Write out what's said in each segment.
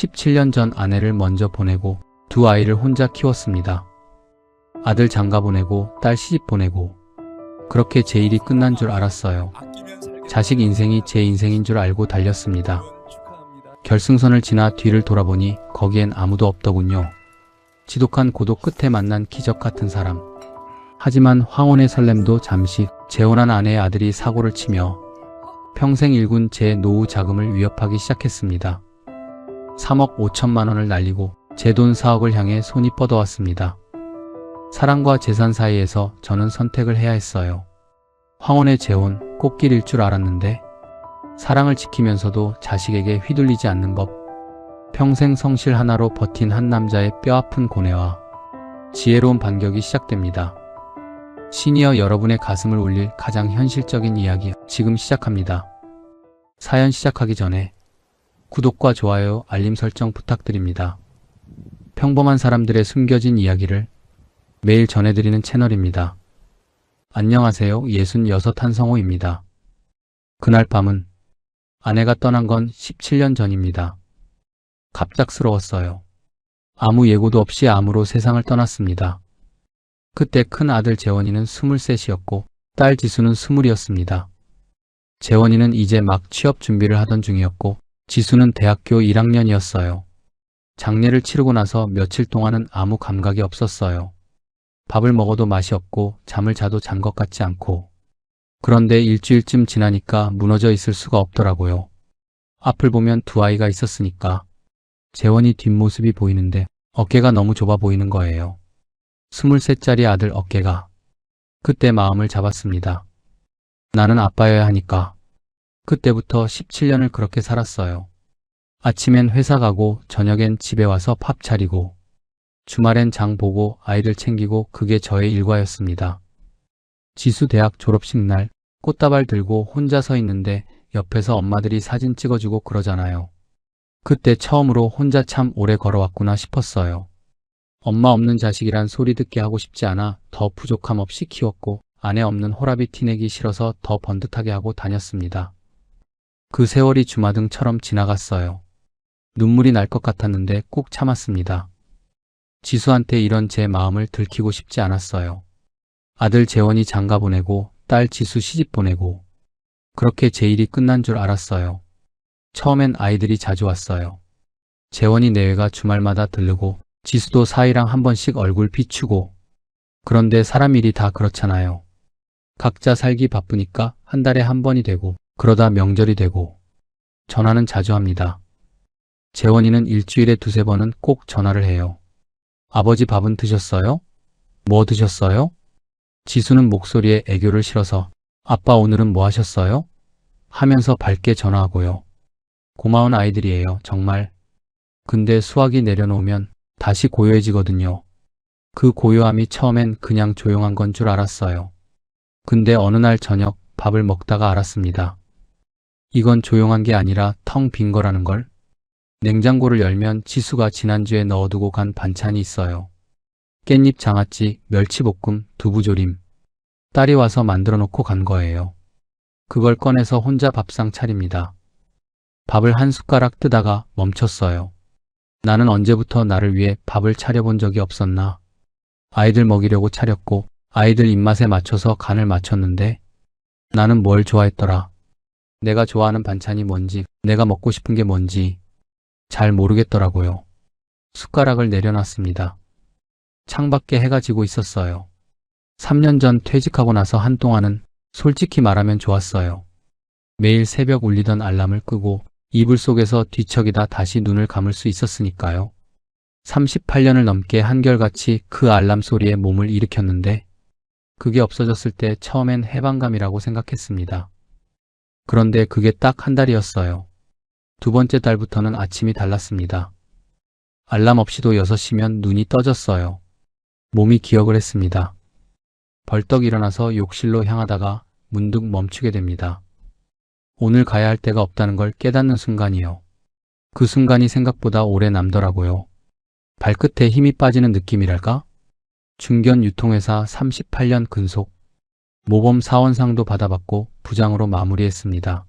17년 전 아내를 먼저 보내고 두 아이를 혼자 키웠습니다. 아들 장가 보내고 딸 시집 보내고 그렇게 제 일이 끝난 줄 알았어요. 자식 인생이 제 인생인 줄 알고 달렸습니다. 결승선을 지나 뒤를 돌아보니 거기엔 아무도 없더군요. 지독한 고독 끝에 만난 기적 같은 사람. 하지만 황혼의 설렘도 잠시. 재혼한 아내의 아들이 사고를 치며 평생 일군 제 노후 자금을 위협하기 시작했습니다. 3억 5천만 원을 날리고 제 돈 4억을 향해 손이 뻗어왔습니다. 사랑과 재산 사이에서 저는 선택을 해야 했어요. 황혼의 재혼, 꽃길일 줄 알았는데 사랑을 지키면서도 자식에게 휘둘리지 않는 법, 평생 성실 하나로 버틴 한 남자의 뼈아픈 고뇌와 지혜로운 반격이 시작됩니다. 시니어 여러분의 가슴을 울릴 가장 현실적인 이야기 지금 시작합니다. 사연 시작하기 전에 구독과 좋아요, 알림 설정 부탁드립니다. 평범한 사람들의 숨겨진 이야기를 매일 전해드리는 채널입니다. 안녕하세요. 66 한성호입니다. 그날 밤은 아내가 떠난 건 17년 전입니다. 갑작스러웠어요. 아무 예고도 없이 암으로 세상을 떠났습니다. 그때 큰 아들 재원이는 23이었고 딸 지수는 20이었습니다. 재원이는 이제 막 취업 준비를 하던 중이었고 지수는 대학교 1학년이었어요. 장례를 치르고 나서 며칠 동안은 아무 감각이 없었어요. 밥을 먹어도 맛이 없고 잠을 자도 잔 것 같지 않고. 그런데 일주일쯤 지나니까 무너져 있을 수가 없더라고요. 앞을 보면 두 아이가 있었으니까. 재원이 뒷모습이 보이는데 어깨가 너무 좁아 보이는 거예요. 23짜리 아들 어깨가. 그때 마음을 잡았습니다. 나는 아빠여야 하니까. 그때부터 17년을 그렇게 살았어요. 아침엔 회사 가고 저녁엔 집에 와서 밥 차리고 주말엔 장 보고 아이들 챙기고 그게 저의 일과였습니다. 지수 대학 졸업식 날 꽃다발 들고 혼자 서 있는데 옆에서 엄마들이 사진 찍어주고 그러잖아요. 그때 처음으로 혼자 참 오래 걸어왔구나 싶었어요. 엄마 없는 자식이란 소리 듣게 하고 싶지 않아 더 부족함 없이 키웠고 아내 없는 호랍이 티내기 싫어서 더 번듯하게 하고 다녔습니다. 그 세월이 주마등처럼 지나갔어요. 눈물이 날 것 같았는데 꾹 참았습니다. 지수한테 이런 제 마음을 들키고 싶지 않았어요. 아들 재원이 장가 보내고 딸 지수 시집 보내고 그렇게 제 일이 끝난 줄 알았어요. 처음엔 아이들이 자주 왔어요. 재원이 내외가 주말마다 들르고 지수도 사이랑 한 번씩 얼굴 비추고. 그런데 사람 일이 다 그렇잖아요. 각자 살기 바쁘니까 한 달에 한 번이 되고 그러다 명절이 되고. 전화는 자주 합니다. 재원이는 일주일에 2~3번은 꼭 전화를 해요. 아버지 밥은 드셨어요? 뭐 드셨어요? 지수는 목소리에 애교를 실어서 아빠 오늘은 뭐 하셨어요? 하면서 밝게 전화하고요. 고마운 아이들이에요, 정말. 근데 수화기 내려놓으면 다시 고요해지거든요. 그 고요함이 처음엔 그냥 조용한 건 줄 알았어요. 근데 어느 날 저녁 밥을 먹다가 알았습니다. 이건 조용한 게 아니라 텅 빈 거라는 걸. 냉장고를 열면 지수가 지난주에 넣어두고 간 반찬이 있어요. 깻잎 장아찌, 멸치볶음, 두부조림. 딸이 와서 만들어 놓고 간 거예요. 그걸 꺼내서 혼자 밥상 차립니다. 밥을 한 숟가락 뜨다가 멈췄어요. 나는 언제부터 나를 위해 밥을 차려본 적이 없었나. 아이들 먹이려고 차렸고 아이들 입맛에 맞춰서 간을 맞췄는데 나는 뭘 좋아했더라. 내가 좋아하는 반찬이 뭔지, 내가 먹고 싶은 게 뭔지 잘 모르겠더라고요. 숟가락을 내려놨습니다. 창밖에 해가 지고 있었어요. 3년 전 퇴직하고 나서 한동안은 솔직히 말하면 좋았어요. 매일 새벽 울리던 알람을 끄고 이불 속에서 뒤척이다 다시 눈을 감을 수 있었으니까요. 38년을 넘게 한결같이 그 알람 소리에 몸을 일으켰는데 그게 없어졌을 때 처음엔 해방감이라고 생각했습니다. 그런데 그게 딱 한 달이었어요. 두 번째 달부터는 아침이 달랐습니다. 알람 없이도 6시면 눈이 떠졌어요. 몸이 기억을 했습니다. 벌떡 일어나서 욕실로 향하다가 문득 멈추게 됩니다. 오늘 가야 할 데가 없다는 걸 깨닫는 순간이요. 그 순간이 생각보다 오래 남더라고요. 발끝에 힘이 빠지는 느낌이랄까? 중견 유통회사 38년 근속, 모범 사원상도 받아봤고 부장으로 마무리했습니다.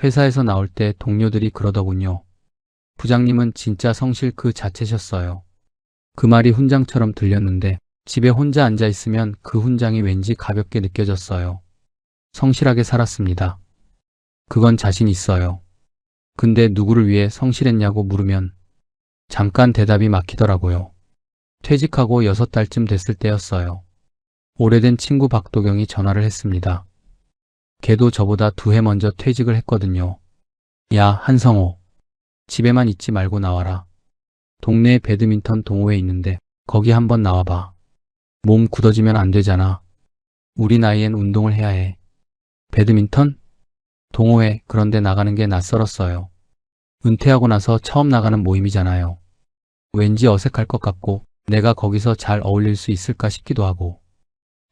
회사에서 나올 때 동료들이 그러더군요. 부장님은 진짜 성실 그 자체셨어요. 그 말이 훈장처럼 들렸는데 집에 혼자 앉아 있으면 그 훈장이 왠지 가볍게 느껴졌어요. 성실하게 살았습니다. 그건 자신 있어요. 근데 누구를 위해 성실했냐고 물으면 잠깐 대답이 막히더라고요. 퇴직하고 6달쯤 됐을 때였어요. 오래된 친구 박도경이 전화를 했습니다. 걔도 저보다 2해 먼저 퇴직을 했거든요. 야, 한성호. 집에만 있지 말고 나와라. 동네에 배드민턴 동호회 있는데 거기 한번 나와봐. 몸 굳어지면 안 되잖아. 우리 나이엔 운동을 해야 해. 배드민턴? 동호회, 그런데 나가는 게 낯설었어요. 은퇴하고 나서 처음 나가는 모임이잖아요. 왠지 어색할 것 같고 내가 거기서 잘 어울릴 수 있을까 싶기도 하고.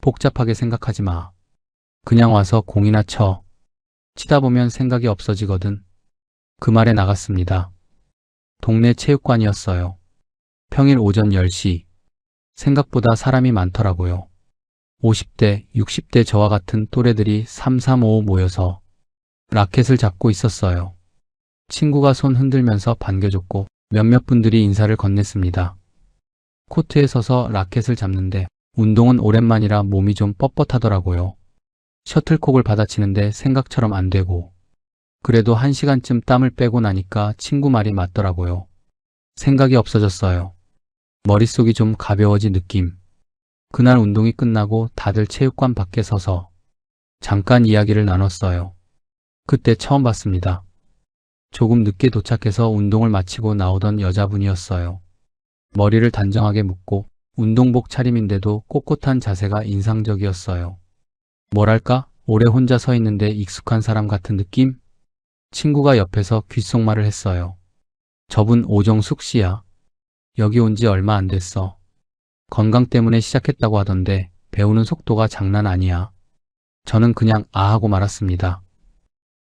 복잡하게 생각하지 마. 그냥 와서 공이나 쳐. 치다 보면 생각이 없어지거든. 그 말에 나갔습니다. 동네 체육관이었어요. 평일 오전 10시. 생각보다 사람이 많더라고요. 50대, 60대 저와 같은 또래들이 3-3-5 모여서 라켓을 잡고 있었어요. 친구가 손 흔들면서 반겨줬고 몇몇 분들이 인사를 건넸습니다. 코트에 서서 라켓을 잡는데 운동은 오랜만이라 몸이 좀 뻣뻣하더라고요. 셔틀콕을 받아치는데 생각처럼 안 되고 그래도 1시간쯤 땀을 빼고 나니까 친구 말이 맞더라고요. 생각이 없어졌어요. 머릿속이 좀 가벼워진 느낌. 그날 운동이 끝나고 다들 체육관 밖에 서서 잠깐 이야기를 나눴어요. 그때 처음 봤습니다. 조금 늦게 도착해서 운동을 마치고 나오던 여자분이었어요. 머리를 단정하게 묶고 운동복 차림인데도 꼿꼿한 자세가 인상적이었어요. 뭐랄까? 오래 혼자 서 있는데 익숙한 사람 같은 느낌? 친구가 옆에서 귓속말을 했어요. 저분 오정숙 씨야. 여기 온 지 얼마 안 됐어. 건강 때문에 시작했다고 하던데 배우는 속도가 장난 아니야. 저는 그냥 하고 말았습니다.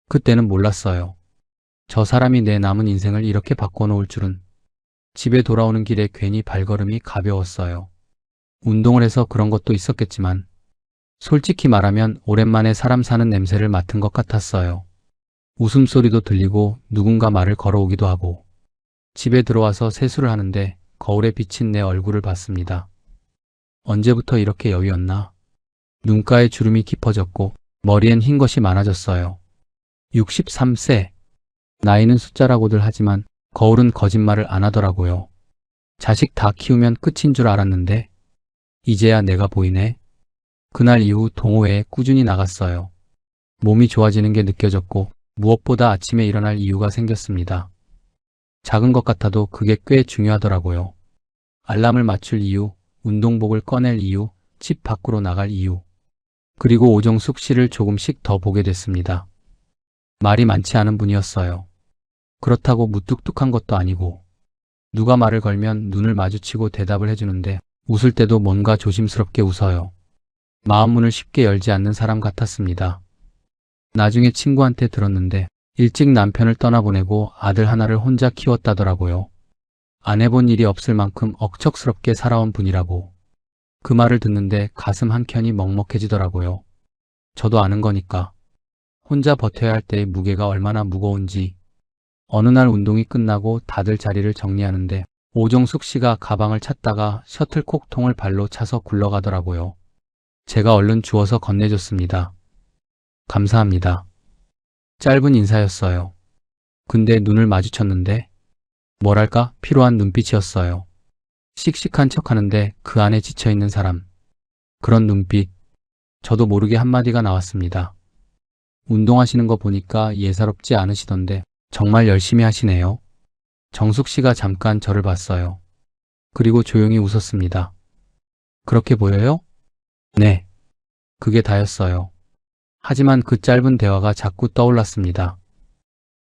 그때는 몰랐어요. 저 사람이 내 남은 인생을 이렇게 바꿔놓을 줄은. 집에 돌아오는 길에 괜히 발걸음이 가벼웠어요. 운동을 해서 그런 것도 있었겠지만 솔직히 말하면 오랜만에 사람 사는 냄새를 맡은 것 같았어요. 웃음소리도 들리고 누군가 말을 걸어오기도 하고 집에 들어와서 세수를 하는데 거울에 비친 내 얼굴을 봤습니다. 언제부터 이렇게 여위었나? 눈가에 주름이 깊어졌고 머리엔 흰 것이 많아졌어요. 63세. 나이는 숫자라고들 하지만 거울은 거짓말을 안 하더라고요. 자식 다 키우면 끝인 줄 알았는데 이제야 내가 보이네. 그날 이후 동호회에 꾸준히 나갔어요. 몸이 좋아지는 게 느껴졌고 무엇보다 아침에 일어날 이유가 생겼습니다. 작은 것 같아도 그게 꽤 중요하더라고요. 알람을 맞출 이유, 운동복을 꺼낼 이유, 집 밖으로 나갈 이유. 그리고 오정숙 씨를 조금씩 더 보게 됐습니다. 말이 많지 않은 분이었어요. 그렇다고 무뚝뚝한 것도 아니고 누가 말을 걸면 눈을 마주치고 대답을 해주는데 웃을 때도 뭔가 조심스럽게 웃어요. 마음문을 쉽게 열지 않는 사람 같았습니다. 나중에 친구한테 들었는데 일찍 남편을 떠나보내고 아들 하나를 혼자 키웠다더라고요. 안 해본 일이 없을 만큼 억척스럽게 살아온 분이라고. 그 말을 듣는데 가슴 한켠이 먹먹해지더라고요. 저도 아는 거니까. 혼자 버텨야 할 때의 무게가 얼마나 무거운지. 어느 날 운동이 끝나고 다들 자리를 정리하는데 오정숙 씨가 가방을 찾다가 셔틀콕 통을 발로 차서 굴러가더라고요. 제가 얼른 주워서 건네줬습니다. 감사합니다. 짧은 인사였어요. 근데 눈을 마주쳤는데 뭐랄까 피로한 눈빛이었어요. 씩씩한 척하는데 그 안에 지쳐있는 사람. 그런 눈빛. 저도 모르게 한마디가 나왔습니다. 운동하시는 거 보니까 예사롭지 않으시던데 정말 열심히 하시네요. 정숙 씨가 잠깐 저를 봤어요. 그리고 조용히 웃었습니다. 그렇게 보여요? 네. 그게 다였어요. 하지만 그 짧은 대화가 자꾸 떠올랐습니다.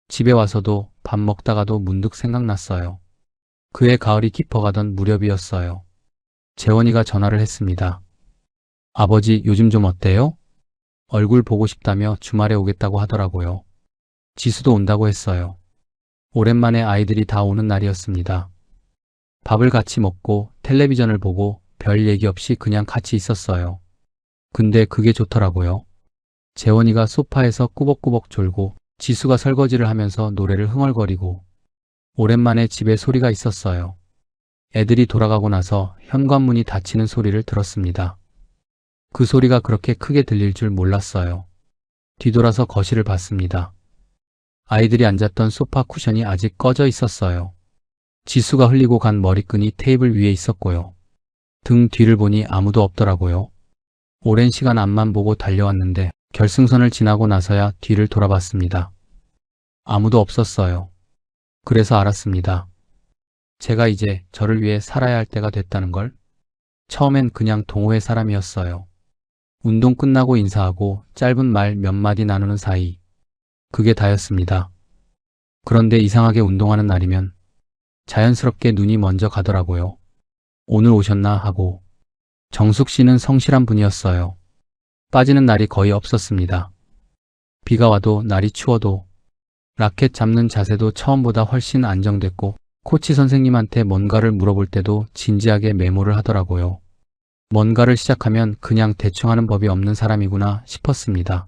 집에 와서도 밥 먹다가도 문득 생각났어요. 그해 가을이 깊어가던 무렵이었어요. 재원이가 전화를 했습니다. 아버지 요즘 좀 어때요? 얼굴 보고 싶다며 주말에 오겠다고 하더라고요. 지수도 온다고 했어요. 오랜만에 아이들이 다 오는 날이었습니다. 밥을 같이 먹고 텔레비전을 보고 별 얘기 없이 그냥 같이 있었어요. 근데 그게 좋더라고요. 재원이가 소파에서 꾸벅꾸벅 졸고 지수가 설거지를 하면서 노래를 흥얼거리고 오랜만에 집에 소리가 있었어요. 애들이 돌아가고 나서 현관문이 닫히는 소리를 들었습니다. 그 소리가 그렇게 크게 들릴 줄 몰랐어요. 뒤돌아서 거실을 봤습니다. 아이들이 앉았던 소파 쿠션이 아직 꺼져 있었어요. 지수가 흘리고 간 머리끈이 테이블 위에 있었고요. 등 뒤를 보니 아무도 없더라고요. 오랜 시간 앞만 보고 달려왔는데 결승선을 지나고 나서야 뒤를 돌아봤습니다. 아무도 없었어요. 그래서 알았습니다. 제가 이제 저를 위해 살아야 할 때가 됐다는 걸. 처음엔 그냥 동호회 사람이었어요. 운동 끝나고 인사하고 짧은 말 몇 마디 나누는 사이. 그게 다였습니다. 그런데 이상하게 운동하는 날이면 자연스럽게 눈이 먼저 가더라고요. 오늘 오셨나 하고. 정숙 씨는 성실한 분이었어요. 빠지는 날이 거의 없었습니다. 비가 와도 날이 추워도 라켓 잡는 자세도 처음보다 훨씬 안정됐고 코치 선생님한테 뭔가를 물어볼 때도 진지하게 메모를 하더라고요. 뭔가를 시작하면 그냥 대충 하는 법이 없는 사람이구나 싶었습니다.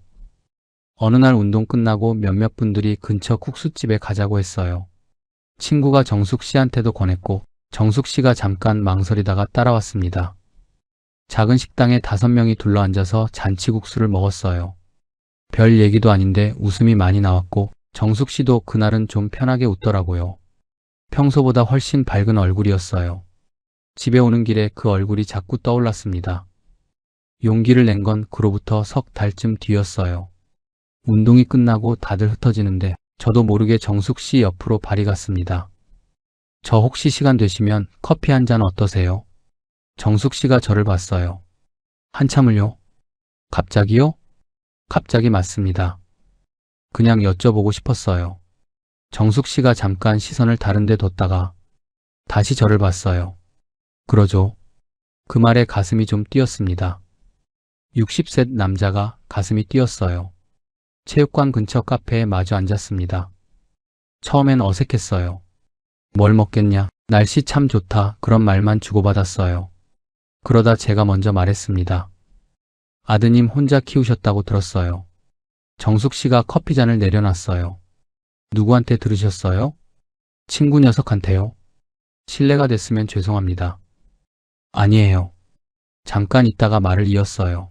어느 날 운동 끝나고 몇몇 분들이 근처 국수집에 가자고 했어요. 친구가 정숙 씨한테도 권했고 정숙 씨가 잠깐 망설이다가 따라왔습니다. 작은 식당에 5명이 둘러앉아서 잔치국수를 먹었어요. 별 얘기도 아닌데 웃음이 많이 나왔고 정숙 씨도 그날은 좀 편하게 웃더라고요. 평소보다 훨씬 밝은 얼굴이었어요. 집에 오는 길에 그 얼굴이 자꾸 떠올랐습니다. 용기를 낸 건 그로부터 석 달쯤 뒤였어요. 운동이 끝나고 다들 흩어지는데 저도 모르게 정숙 씨 옆으로 발이 갔습니다. 저 혹시 시간 되시면 커피 한 잔 어떠세요? 정숙 씨가 저를 봤어요. 한참을요? 갑자기요? 갑자기 맞습니다. 그냥 여쭤보고 싶었어요. 정숙 씨가 잠깐 시선을 다른 데 뒀다가 다시 저를 봤어요. 그러죠. 그 말에 가슴이 좀 뛰었습니다. 60세 남자가 가슴이 뛰었어요. 체육관 근처 카페에 마주 앉았습니다. 처음엔 어색했어요. 뭘 먹겠냐? 날씨 참 좋다. 그런 말만 주고받았어요. 그러다 제가 먼저 말했습니다. 아드님 혼자 키우셨다고 들었어요. 정숙 씨가 커피잔을 내려놨어요. 누구한테 들으셨어요? 친구 녀석한테요. 실례가 됐으면 죄송합니다. 아니에요. 잠깐 있다가 말을 이었어요.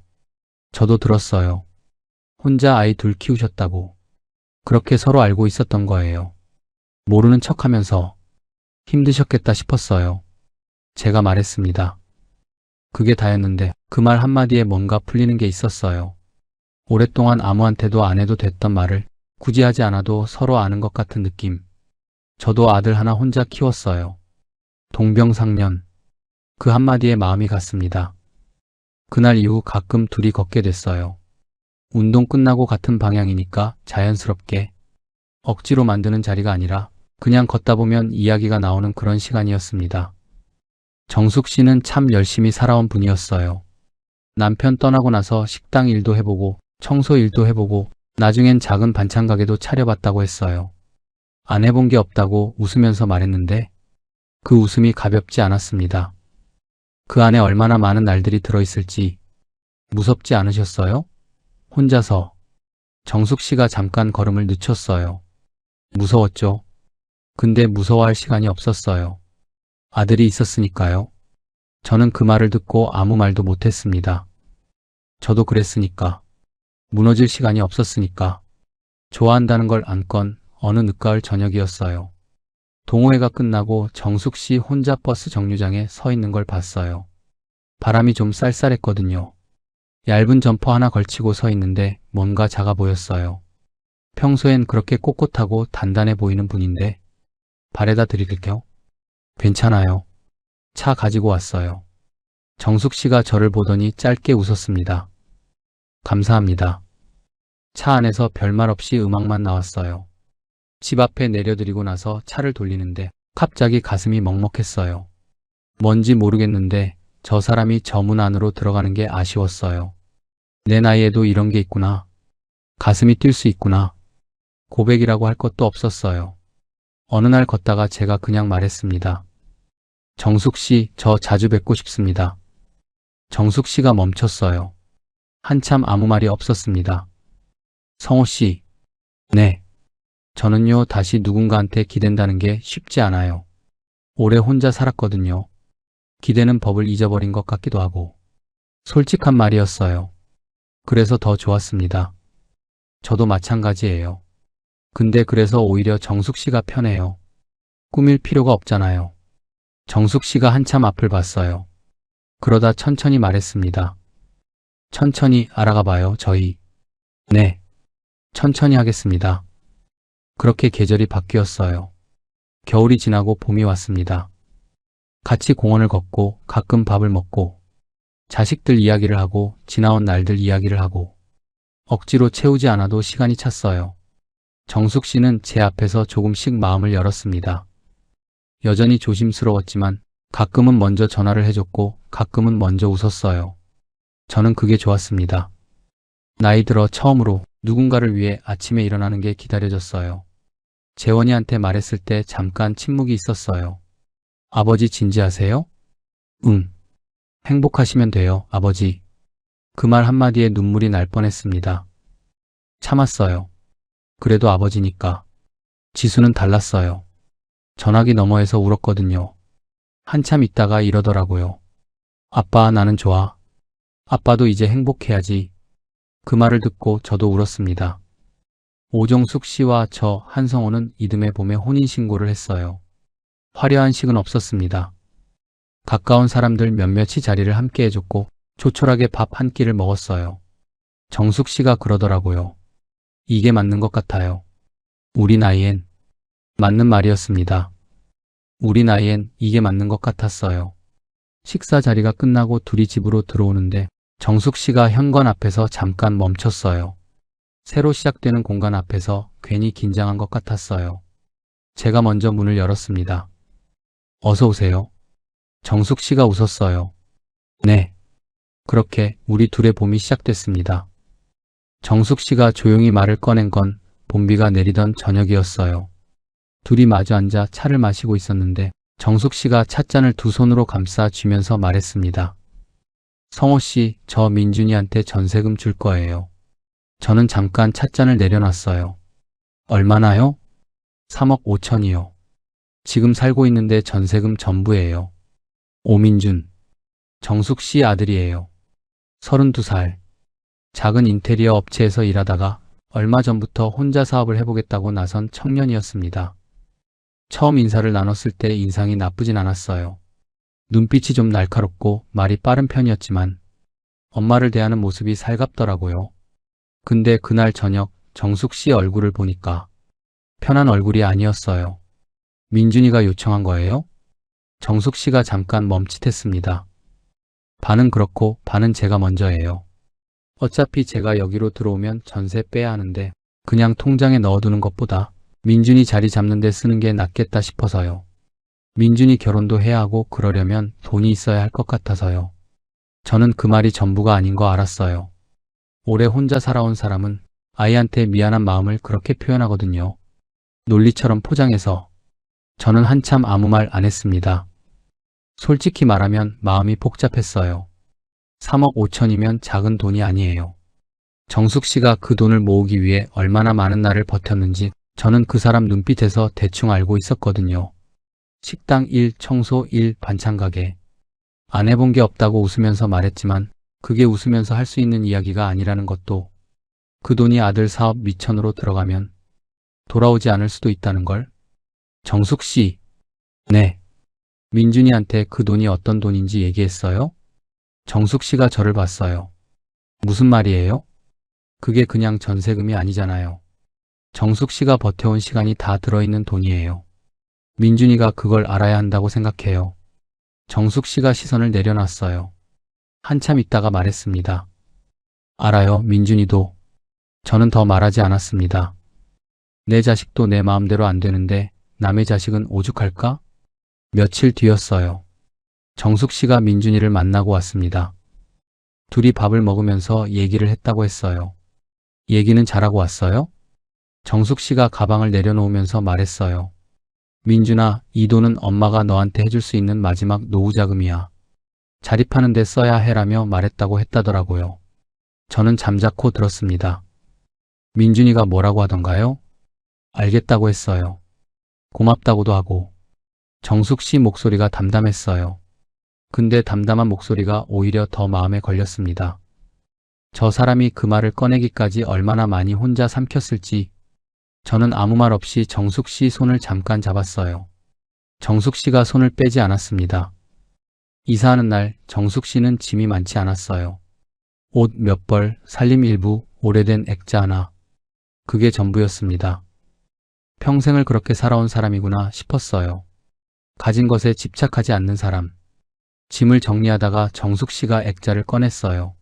저도 들었어요. 혼자 아이 둘 키우셨다고. 그렇게 서로 알고 있었던 거예요. 모르는 척하면서 힘드셨겠다 싶었어요. 제가 말했습니다. 그게 다였는데 그 말 한마디에 뭔가 풀리는 게 있었어요. 오랫동안 아무한테도 안 해도 됐던 말을 굳이 하지 않아도 서로 아는 것 같은 느낌. 저도 아들 하나 혼자 키웠어요. 동병상련. 그 한마디에 마음이 갔습니다. 그날 이후 가끔 둘이 걷게 됐어요. 운동 끝나고 같은 방향이니까 자연스럽게 억지로 만드는 자리가 아니라 그냥 걷다 보면 이야기가 나오는 그런 시간이었습니다. 정숙 씨는 참 열심히 살아온 분이었어요. 남편 떠나고 나서 식당 일도 해보고 청소 일도 해보고 나중엔 작은 반찬 가게도 차려봤다고 했어요. 안 해본 게 없다고 웃으면서 말했는데 그 웃음이 가볍지 않았습니다. 그 안에 얼마나 많은 날들이 들어있을지 무섭지 않으셨어요? 혼자서. 정숙 씨가 잠깐 걸음을 늦췄어요. 무서웠죠. 근데 무서워할 시간이 없었어요. 아들이 있었으니까요. 저는 그 말을 듣고 아무 말도 못했습니다. 저도 그랬으니까. 무너질 시간이 없었으니까. 좋아한다는 걸 안건 어느 늦가을 저녁이었어요. 동호회가 끝나고 정숙 씨 혼자 버스 정류장에 서 있는 걸 봤어요. 바람이 좀 쌀쌀했거든요. 얇은 점퍼 하나 걸치고 서 있는데 뭔가 작아 보였어요. 평소엔 그렇게 꼿꼿하고 단단해 보이는 분인데 발에다 드릴게요. 괜찮아요. 차 가지고 왔어요. 정숙 씨가 저를 보더니 짧게 웃었습니다. 감사합니다. 차 안에서 별말 없이 음악만 나왔어요. 집 앞에 내려드리고 나서 차를 돌리는데 갑자기 가슴이 먹먹했어요. 뭔지 모르겠는데 저 사람이 저 문 안으로 들어가는 게 아쉬웠어요. 내 나이에도 이런 게 있구나. 가슴이 뛸 수 있구나. 고백이라고 할 것도 없었어요. 어느 날 걷다가 제가 그냥 말했습니다. 정숙 씨, 저 자주 뵙고 싶습니다. 정숙 씨가 멈췄어요. 한참 아무 말이 없었습니다. 성호 씨. 네. 저는요, 다시 누군가한테 기댄다는 게 쉽지 않아요. 오래 혼자 살았거든요. 기대는 법을 잊어버린 것 같기도 하고. 솔직한 말이었어요. 그래서 더 좋았습니다. 저도 마찬가지예요. 근데 그래서 오히려 정숙 씨가 편해요. 꾸밀 필요가 없잖아요. 정숙 씨가 한참 앞을 봤어요. 그러다 천천히 말했습니다. 천천히 알아가 봐요, 저희. 네. 천천히 하겠습니다. 그렇게 계절이 바뀌었어요. 겨울이 지나고 봄이 왔습니다. 같이 공원을 걷고 가끔 밥을 먹고 자식들 이야기를 하고 지나온 날들 이야기를 하고 억지로 채우지 않아도 시간이 찼어요. 정숙 씨는 제 앞에서 조금씩 마음을 열었습니다. 여전히 조심스러웠지만 가끔은 먼저 전화를 해줬고 가끔은 먼저 웃었어요. 저는 그게 좋았습니다. 나이 들어 처음으로 누군가를 위해 아침에 일어나는 게 기다려졌어요. 재원이한테 말했을 때 잠깐 침묵이 있었어요. 아버지 진지하세요? 응. 행복하시면 돼요, 아버지. 그 말 한마디에 눈물이 날 뻔했습니다. 참았어요. 그래도 아버지니까. 지수는 달랐어요. 전화기 너머에서 울었거든요. 한참 있다가 이러더라고요. 아빠, 나는 좋아. 아빠도 이제 행복해야지. 그 말을 듣고 저도 울었습니다. 오정숙 씨와 저 한성호는 이듬해 봄에 혼인신고를 했어요. 화려한 식은 없었습니다. 가까운 사람들 몇몇이 자리를 함께 해줬고 조촐하게 밥 한 끼를 먹었어요. 정숙 씨가 그러더라고요. 이게 맞는 것 같아요. 우리 나이엔. 맞는 말이었습니다. 우리 나이엔 이게 맞는 것 같았어요. 식사 자리가 끝나고 둘이 집으로 들어오는데 정숙 씨가 현관 앞에서 잠깐 멈췄어요. 새로 시작되는 공간 앞에서 괜히 긴장한 것 같았어요. 제가 먼저 문을 열었습니다. 어서 오세요. 정숙 씨가 웃었어요. 네. 그렇게 우리 둘의 봄이 시작됐습니다. 정숙 씨가 조용히 말을 꺼낸 건 봄비가 내리던 저녁이었어요. 둘이 마주 앉아 차를 마시고 있었는데 정숙 씨가 찻잔을 두 손으로 감싸 쥐면서 말했습니다. 성호 씨, 저 민준이한테 전세금 줄 거예요. 저는 잠깐 찻잔을 내려놨어요. 얼마나요? 3억 5천이요. 지금 살고 있는데 전세금 전부예요. 오민준. 정숙 씨 아들이에요. 32살. 작은 인테리어 업체에서 일하다가 얼마 전부터 혼자 사업을 해보겠다고 나선 청년이었습니다. 처음 인사를 나눴을 때 인상이 나쁘진 않았어요. 눈빛이 좀 날카롭고 말이 빠른 편이었지만 엄마를 대하는 모습이 살갑더라고요. 근데 그날 저녁 정숙 씨 얼굴을 보니까 편한 얼굴이 아니었어요. 민준이가 요청한 거예요? 정숙 씨가 잠깐 멈칫했습니다. 반은 그렇고 반은 제가 먼저예요. 어차피 제가 여기로 들어오면 전세 빼야 하는데 그냥 통장에 넣어두는 것보다 민준이 자리 잡는 데 쓰는 게 낫겠다 싶어서요. 민준이 결혼도 해야 하고 그러려면 돈이 있어야 할 것 같아서요. 저는 그 말이 전부가 아닌 거 알았어요. 오래 혼자 살아온 사람은 아이한테 미안한 마음을 그렇게 표현하거든요. 논리처럼 포장해서. 저는 한참 아무 말 안 했습니다. 솔직히 말하면 마음이 복잡했어요. 3억 5천이면 작은 돈이 아니에요. 정숙 씨가 그 돈을 모으기 위해 얼마나 많은 날을 버텼는지 저는 그 사람 눈빛에서 대충 알고 있었거든요. 식당 1, 청소 1, 반찬 가게. 안 해본 게 없다고 웃으면서 말했지만 그게 웃으면서 할 수 있는 이야기가 아니라는 것도, 그 돈이 아들 사업 미천으로 들어가면 돌아오지 않을 수도 있다는 걸. 정숙 씨. 네. 민준이한테 그 돈이 어떤 돈인지 얘기했어요? 정숙 씨가 저를 봤어요. 무슨 말이에요? 그게 그냥 전세금이 아니잖아요. 정숙 씨가 버텨온 시간이 다 들어있는 돈이에요. 민준이가 그걸 알아야 한다고 생각해요. 정숙 씨가 시선을 내려놨어요. 한참 있다가 말했습니다. 알아요, 민준이도. 저는 더 말하지 않았습니다. 내 자식도 내 마음대로 안 되는데 남의 자식은 오죽할까? 며칠 뒤였어요. 정숙 씨가 민준이를 만나고 왔습니다. 둘이 밥을 먹으면서 얘기를 했다고 했어요. 얘기는 잘하고 왔어요? 정숙 씨가 가방을 내려놓으면서 말했어요. 민준아, 이 돈은 엄마가 너한테 해줄 수 있는 마지막 노후 자금이야. 자립하는 데 써야 해라며 말했다고 했다더라고요. 저는 잠자코 들었습니다. 민준이가 뭐라고 하던가요? 알겠다고 했어요. 고맙다고도 하고. 정숙 씨 목소리가 담담했어요. 근데 담담한 목소리가 오히려 더 마음에 걸렸습니다. 저 사람이 그 말을 꺼내기까지 얼마나 많이 혼자 삼켰을지. 저는 아무 말 없이 정숙 씨 손을 잠깐 잡았어요. 정숙 씨가 손을 빼지 않았습니다. 이사하는 날 정숙 씨는 짐이 많지 않았어요. 옷 몇 벌, 살림 일부, 오래된 액자 하나. 그게 전부였습니다. 평생을 그렇게 살아온 사람이구나 싶었어요. 가진 것에 집착하지 않는 사람. 짐을 정리하다가 정숙 씨가 액자를 꺼냈어요.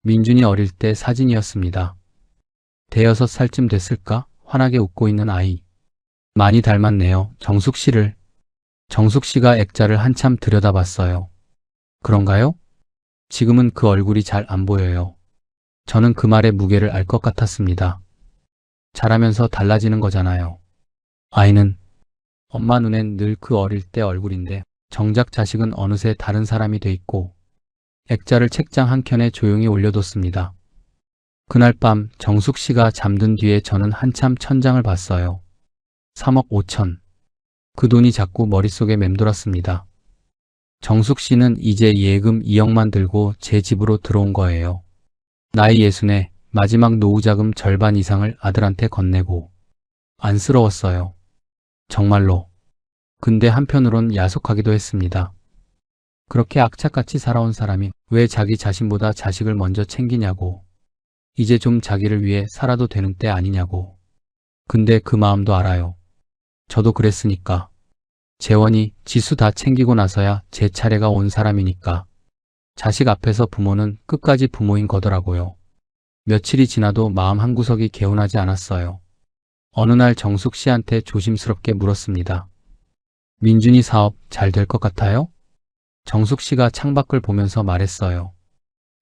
민준이 어릴 때 사진이었습니다. 5살쯤 됐을까? 환하게 웃고 있는 아이. 많이 닮았네요. 정숙 씨를. 정숙 씨가 액자를 한참 들여다봤어요. 그런가요? 지금은 그 얼굴이 잘 안 보여요. 저는 그 말의 무게를 알 것 같았습니다. 자라면서 달라지는 거잖아요. 아이는 엄마 눈엔 늘 그 어릴 때 얼굴인데 정작 자식은 어느새 다른 사람이 돼 있고. 액자를 책장 한켠에 조용히 올려뒀습니다. 그날 밤 정숙 씨가 잠든 뒤에 저는 한참 천장을 봤어요. 3억 5천. 그 돈이 자꾸 머릿속에 맴돌았습니다. 정숙 씨는 이제 예금 2억만 들고 제 집으로 들어온 거예요. 나이 60에 마지막 노후자금 절반 이상을 아들한테 건네고. 안쓰러웠어요. 정말로. 근데 한편으론 야속하기도 했습니다. 그렇게 악착같이 살아온 사람이 왜 자기 자신보다 자식을 먼저 챙기냐고. 이제 좀 자기를 위해 살아도 되는 때 아니냐고. 근데 그 마음도 알아요. 저도 그랬으니까. 재원이, 지수 다 챙기고 나서야 제 차례가 온 사람이니까. 자식 앞에서 부모는 끝까지 부모인 거더라고요. 며칠이 지나도 마음 한구석이 개운하지 않았어요. 어느 날 정숙 씨한테 조심스럽게 물었습니다. 민준이 사업 잘 될 것 같아요? 정숙 씨가 창밖을 보면서 말했어요.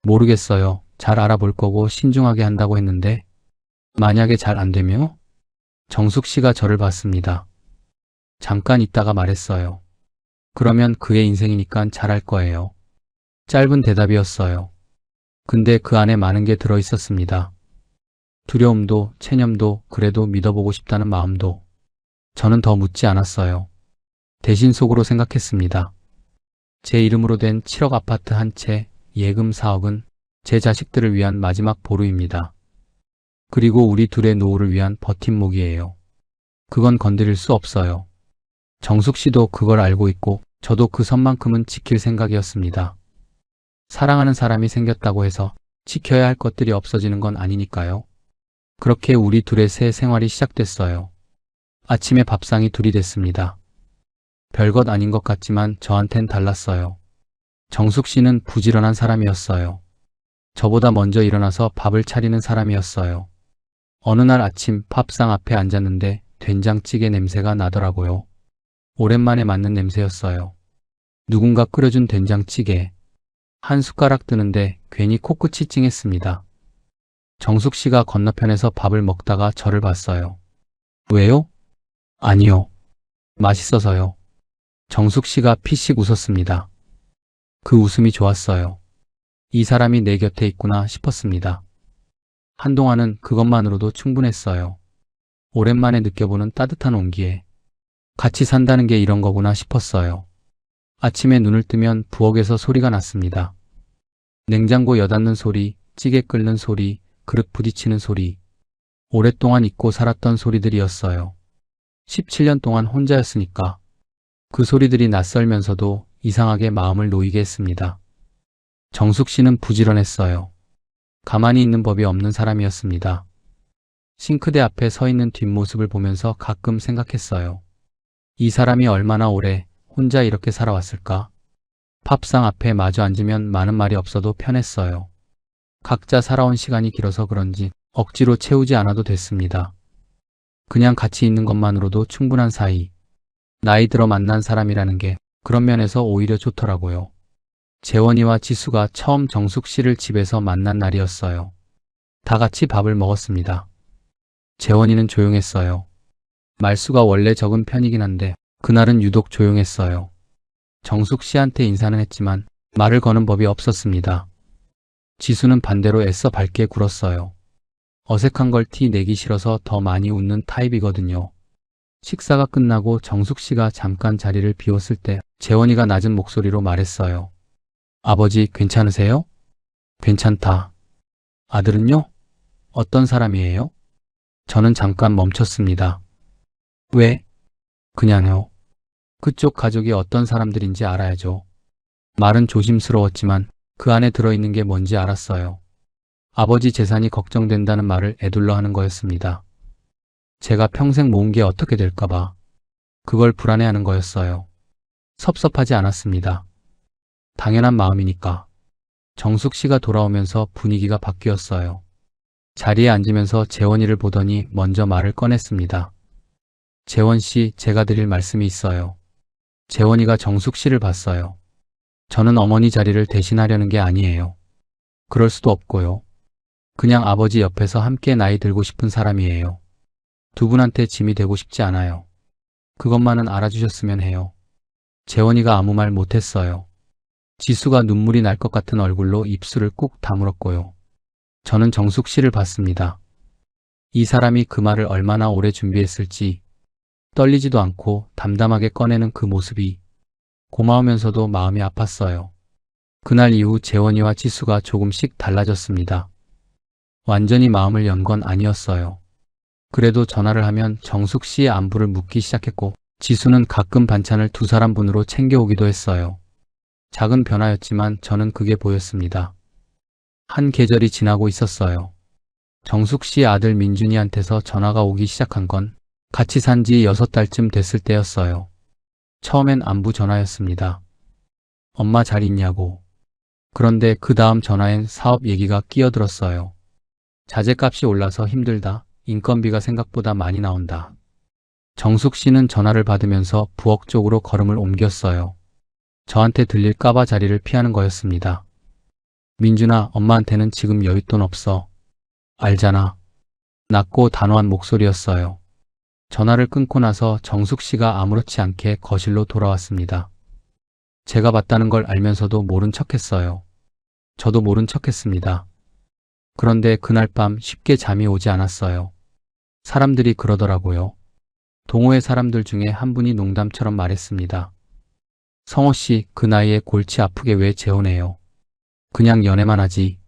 모르겠어요. 잘 알아볼 거고 신중하게 한다고 했는데. 만약에 잘 안 되면? 정숙 씨가 저를 봤습니다. 잠깐 있다가 말했어요. 그러면 그의 인생이니까 잘할 거예요. 짧은 대답이었어요. 근데 그 안에 많은 게 들어 있었습니다. 두려움도, 체념도, 그래도 믿어보고 싶다는 마음도. 저는 더 묻지 않았어요. 대신 속으로 생각했습니다. 제 이름으로 된 7억 아파트 한 채, 예금 4억은 제 자식들을 위한 마지막 보루입니다. 그리고 우리 둘의 노후를 위한 버팀목이에요. 그건 건드릴 수 없어요. 정숙 씨도 그걸 알고 있고 저도 그 선만큼은 지킬 생각이었습니다. 사랑하는 사람이 생겼다고 해서 지켜야 할 것들이 없어지는 건 아니니까요. 그렇게 우리 둘의 새 생활이 시작됐어요. 아침에 밥상이 둘이 됐습니다. 별것 아닌 것 같지만 저한텐 달랐어요. 정숙 씨는 부지런한 사람이었어요. 저보다 먼저 일어나서 밥을 차리는 사람이었어요. 어느 날 아침 밥상 앞에 앉았는데 된장찌개 냄새가 나더라고요. 오랜만에 맡는 냄새였어요. 누군가 끓여준 된장찌개. 한 숟가락 뜨는데 괜히 코끝이 찡했습니다. 정숙 씨가 건너편에서 밥을 먹다가 저를 봤어요. 왜요? 아니요. 맛있어서요. 정숙 씨가 피식 웃었습니다. 그 웃음이 좋았어요. 이 사람이 내 곁에 있구나 싶었습니다. 한동안은 그것만으로도 충분했어요. 오랜만에 느껴보는 따뜻한 온기에 같이 산다는 게 이런 거구나 싶었어요. 아침에 눈을 뜨면 부엌에서 소리가 났습니다. 냉장고 여닫는 소리, 찌개 끓는 소리, 그릇 부딪히는 소리. 오랫동안 잊고 살았던 소리들이었어요. 17년 동안 혼자였으니까. 그 소리들이 낯설면서도 이상하게 마음을 놓이게 했습니다. 정숙 씨는 부지런했어요. 가만히 있는 법이 없는 사람이었습니다. 싱크대 앞에 서 있는 뒷모습을 보면서 가끔 생각했어요. 이 사람이 얼마나 오래 혼자 이렇게 살아왔을까? 밥상 앞에 마주 앉으면 많은 말이 없어도 편했어요. 각자 살아온 시간이 길어서 그런지 억지로 채우지 않아도 됐습니다. 그냥 같이 있는 것만으로도 충분한 사이. 나이 들어 만난 사람이라는 게 그런 면에서 오히려 좋더라고요. 재원이와 지수가 처음 정숙 씨를 집에서 만난 날이었어요. 다 같이 밥을 먹었습니다. 재원이는 조용했어요. 말수가 원래 적은 편이긴 한데 그날은 유독 조용했어요. 정숙 씨한테 인사는 했지만 말을 거는 법이 없었습니다. 지수는 반대로 애써 밝게 굴었어요. 어색한 걸 티 내기 싫어서 더 많이 웃는 타입이거든요. 식사가 끝나고 정숙 씨가 잠깐 자리를 비웠을 때 재원이가 낮은 목소리로 말했어요. 아버지 괜찮으세요? 괜찮다. 아들은요? 어떤 사람이에요? 저는 잠깐 멈췄습니다. 왜? 그냥요. 그쪽 가족이 어떤 사람들인지 알아야죠. 말은 조심스러웠지만 그 안에 들어있는 게 뭔지 알았어요. 아버지 재산이 걱정된다는 말을 에둘러 하는 거였습니다. 제가 평생 모은 게 어떻게 될까봐 그걸 불안해하는 거였어요. 섭섭하지 않았습니다. 당연한 마음이니까. 정숙 씨가 돌아오면서 분위기가 바뀌었어요. 자리에 앉으면서 재원이를 보더니 먼저 말을 꺼냈습니다. 재원 씨, 제가 드릴 말씀이 있어요. 재원이가 정숙 씨를 봤어요. 저는 어머니 자리를 대신하려는 게 아니에요. 그럴 수도 없고요. 그냥 아버지 옆에서 함께 나이 들고 싶은 사람이에요. 두 분한테 짐이 되고 싶지 않아요. 그것만은 알아주셨으면 해요. 재원이가 아무 말 못했어요. 지수가 눈물이 날 것 같은 얼굴로 입술을 꾹 다물었고요. 저는 정숙 씨를 봤습니다. 이 사람이 그 말을 얼마나 오래 준비했을지 떨리지도 않고 담담하게 꺼내는 그 모습이 고마우면서도 마음이 아팠어요. 그날 이후 재원이와 지수가 조금씩 달라졌습니다. 완전히 마음을 연 건 아니었어요. 그래도 전화를 하면 정숙 씨의 안부를 묻기 시작했고 지수는 가끔 반찬을 두 사람분으로 챙겨오기도 했어요. 작은 변화였지만 저는 그게 보였습니다. 한 계절이 지나고 있었어요. 정숙 씨의 아들 민준이한테서 전화가 오기 시작한 건 같이 산 지 6달쯤 됐을 때였어요. 처음엔 안부 전화였습니다. 엄마 잘 있냐고. 그런데 그 다음 전화엔 사업 얘기가 끼어들었어요. 자재값이 올라서 힘들다. 인건비가 생각보다 많이 나온다. 정숙 씨는 전화를 받으면서 부엌 쪽으로 걸음을 옮겼어요. 저한테 들릴까봐 자리를 피하는 거였습니다. 민준아, 엄마한테는 지금 여윳돈 없어. 알잖아. 낮고 단호한 목소리였어요. 전화를 끊고 나서 정숙 씨가 아무렇지 않게 거실로 돌아왔습니다. 제가 봤다는 걸 알면서도 모른 척했어요. 저도 모른 척했습니다. 그런데 그날 밤 쉽게 잠이 오지 않았어요. 사람들이 그러더라고요. 동호회 사람들 중에 한 분이 농담처럼 말했습니다. 성호 씨, 그 나이에 골치 아프게 왜 재혼해요? 그냥 연애만 하지.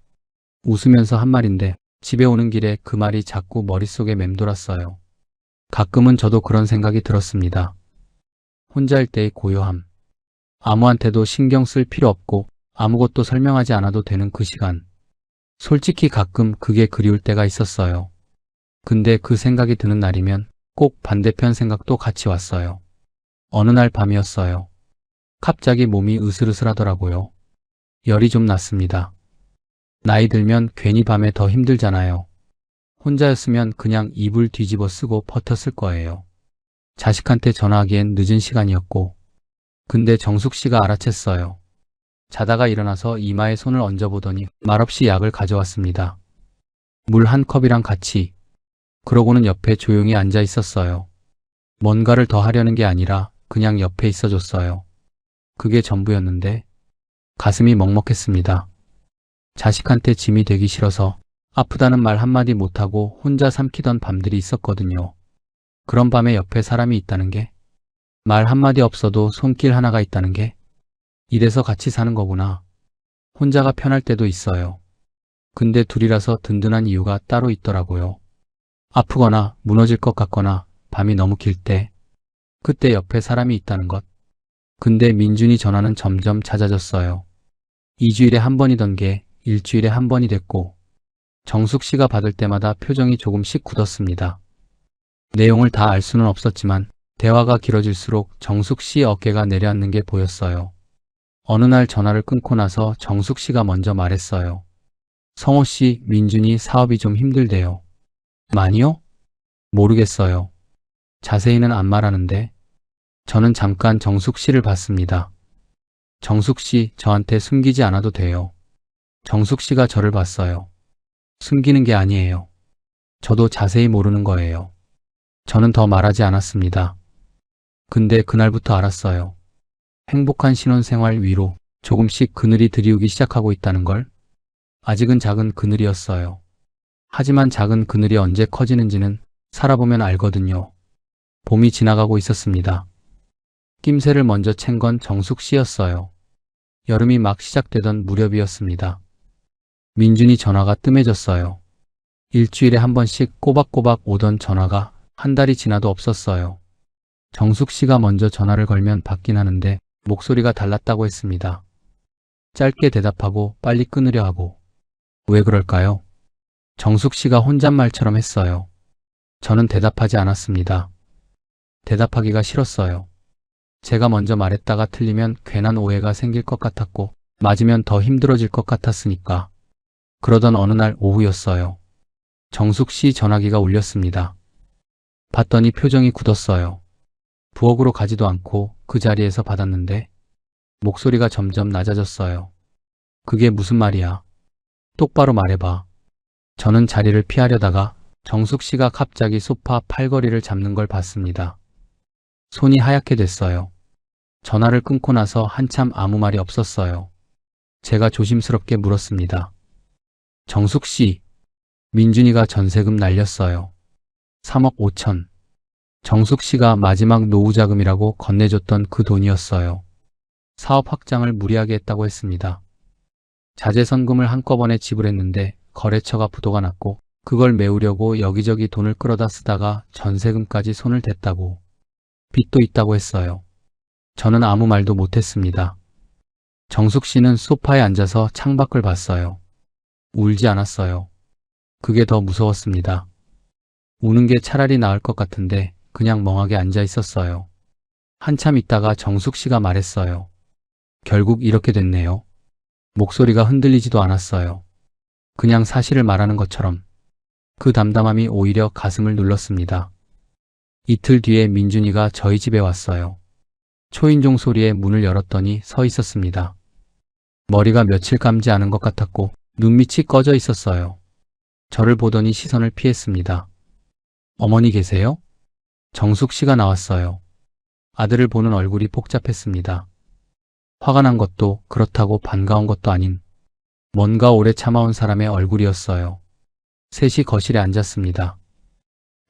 웃으면서 한 말인데 집에 오는 길에 그 말이 자꾸 머릿속에 맴돌았어요. 가끔은 저도 그런 생각이 들었습니다. 혼자일 때의 고요함. 아무한테도 신경 쓸 필요 없고 아무것도 설명하지 않아도 되는 그 시간. 솔직히 가끔 그게 그리울 때가 있었어요. 근데 그 생각이 드는 날이면 꼭 반대편 생각도 같이 왔어요. 어느 날 밤이었어요. 갑자기 몸이 으슬으슬하더라고요. 열이 좀 났습니다. 나이 들면 괜히 밤에 더 힘들잖아요. 혼자였으면 그냥 이불 뒤집어 쓰고 버텼을 거예요. 자식한테 전화하기엔 늦은 시간이었고, 근데 정숙 씨가 알아챘어요. 자다가 일어나서 이마에 손을 얹어보더니 말없이 약을 가져왔습니다. 물 한 컵이랑 같이. 그러고는 옆에 조용히 앉아 있었어요. 뭔가를 더 하려는 게 아니라 그냥 옆에 있어줬어요. 그게 전부였는데 가슴이 먹먹했습니다. 자식한테 짐이 되기 싫어서 아프다는 말 한마디 못하고 혼자 삼키던 밤들이 있었거든요. 그런 밤에 옆에 사람이 있다는 게, 말 한마디 없어도 손길 하나가 있다는 게, 이래서 같이 사는 거구나. 혼자가 편할 때도 있어요. 근데 둘이라서 든든한 이유가 따로 있더라고요. 아프거나 무너질 것 같거나 밤이 너무 길 때, 그때 옆에 사람이 있다는 것. 근데 민준이 전화는 점점 잦아졌어요. 2주일에 한 번이던 게 일주일에 한 번이 됐고, 정숙 씨가 받을 때마다 표정이 조금씩 굳었습니다. 내용을 다 알 수는 없었지만 대화가 길어질수록 정숙 씨의 어깨가 내려앉는 게 보였어요. 어느 날 전화를 끊고 나서 정숙 씨가 먼저 말했어요. 성호 씨, 민준이 사업이 좀 힘들대요. 많이요? 모르겠어요. 자세히는 안 말하는데. 저는 잠깐 정숙 씨를 봤습니다. 정숙 씨, 저한테 숨기지 않아도 돼요. 정숙 씨가 저를 봤어요. 숨기는 게 아니에요. 저도 자세히 모르는 거예요. 저는 더 말하지 않았습니다. 근데 그날부터 알았어요. 행복한 신혼생활 위로 조금씩 그늘이 드리우기 시작하고 있다는 걸. 아직은 작은 그늘이었어요. 하지만 작은 그늘이 언제 커지는지는 살아보면 알거든요. 봄이 지나가고 있었습니다. 낌새를 먼저 챈 건 정숙 씨였어요. 여름이 막 시작되던 무렵이었습니다. 민준이 전화가 뜸해졌어요. 일주일에 한 번씩 꼬박꼬박 오던 전화가 한 달이 지나도 없었어요. 정숙 씨가 먼저 전화를 걸면 받긴 하는데 목소리가 달랐다고 했습니다. 짧게 대답하고 빨리 끊으려 하고. 왜 그럴까요? 정숙 씨가 혼잣말처럼 했어요. 저는 대답하지 않았습니다. 대답하기가 싫었어요. 제가 먼저 말했다가 틀리면 괜한 오해가 생길 것 같았고 맞으면 더 힘들어질 것 같았으니까. 그러던 어느 날 오후였어요. 정숙 씨 전화기가 울렸습니다. 봤더니 표정이 굳었어요. 부엌으로 가지도 않고 그 자리에서 받았는데 목소리가 점점 낮아졌어요. 그게 무슨 말이야? 똑바로 말해봐. 저는 자리를 피하려다가 정숙 씨가 갑자기 소파 팔걸이를 잡는 걸 봤습니다. 손이 하얗게 됐어요. 전화를 끊고 나서 한참 아무 말이 없었어요. 제가 조심스럽게 물었습니다. 정숙 씨, 민준이가 전세금 날렸어요. 3억 5천. 정숙 씨가 마지막 노후자금이라고 건네줬던 그 돈이었어요. 사업 확장을 무리하게 했다고 했습니다. 자재선금을 한꺼번에 지불했는데 거래처가 부도가 났고 그걸 메우려고 여기저기 돈을 끌어다 쓰다가 전세금까지 손을 댔다고. 빚도 있다고 했어요. 저는 아무 말도 못했습니다. 정숙 씨는 소파에 앉아서 창밖을 봤어요. 울지 않았어요. 그게 더 무서웠습니다. 우는 게 차라리 나을 것 같은데 그냥 멍하게 앉아 있었어요. 한참 있다가 정숙 씨가 말했어요. 결국 이렇게 됐네요. 목소리가 흔들리지도 않았어요. 그냥 사실을 말하는 것처럼. 그 담담함이 오히려 가슴을 눌렀습니다. 이틀 뒤에 민준이가 저희 집에 왔어요. 초인종 소리에 문을 열었더니 서 있었습니다. 머리가 며칠 감지 않은 것 같았고 눈밑이 꺼져 있었어요. 저를 보더니 시선을 피했습니다. 어머니 계세요? 정숙 씨가 나왔어요. 아들을 보는 얼굴이 복잡했습니다. 화가 난 것도 그렇다고 반가운 것도 아닌 뭔가 오래 참아온 사람의 얼굴이었어요. 셋이 거실에 앉았습니다.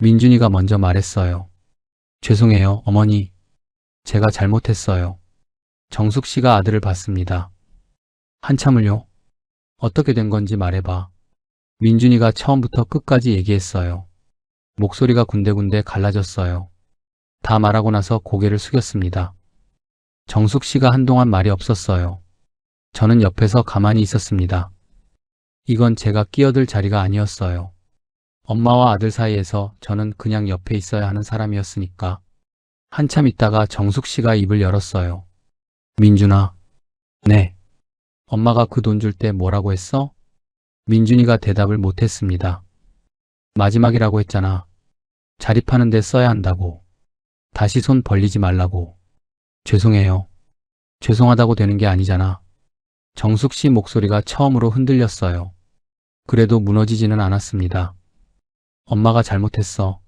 민준이가 먼저 말했어요. 죄송해요, 어머니. 제가 잘못했어요. 정숙 씨가 아들을 봤습니다. 한참을요. 어떻게 된 건지 말해봐. 민준이가 처음부터 끝까지 얘기했어요. 목소리가 군데군데 갈라졌어요. 다 말하고 나서 고개를 숙였습니다. 정숙 씨가 한동안 말이 없었어요. 저는 옆에서 가만히 있었습니다. 이건 제가 끼어들 자리가 아니었어요. 엄마와 아들 사이에서 저는 그냥 옆에 있어야 하는 사람이었으니까. 한참 있다가 정숙 씨가 입을 열었어요. 민준아. 네. 엄마가 그 돈 줄 때 뭐라고 했어? 민준이가 대답을 못했습니다. 마지막이라고 했잖아. 자립하는 데 써야 한다고. 다시 손 벌리지 말라고. 죄송해요. 죄송하다고 되는 게 아니잖아. 정숙 씨 목소리가 처음으로 흔들렸어요. 그래도 무너지지는 않았습니다. 엄마가 잘못했어.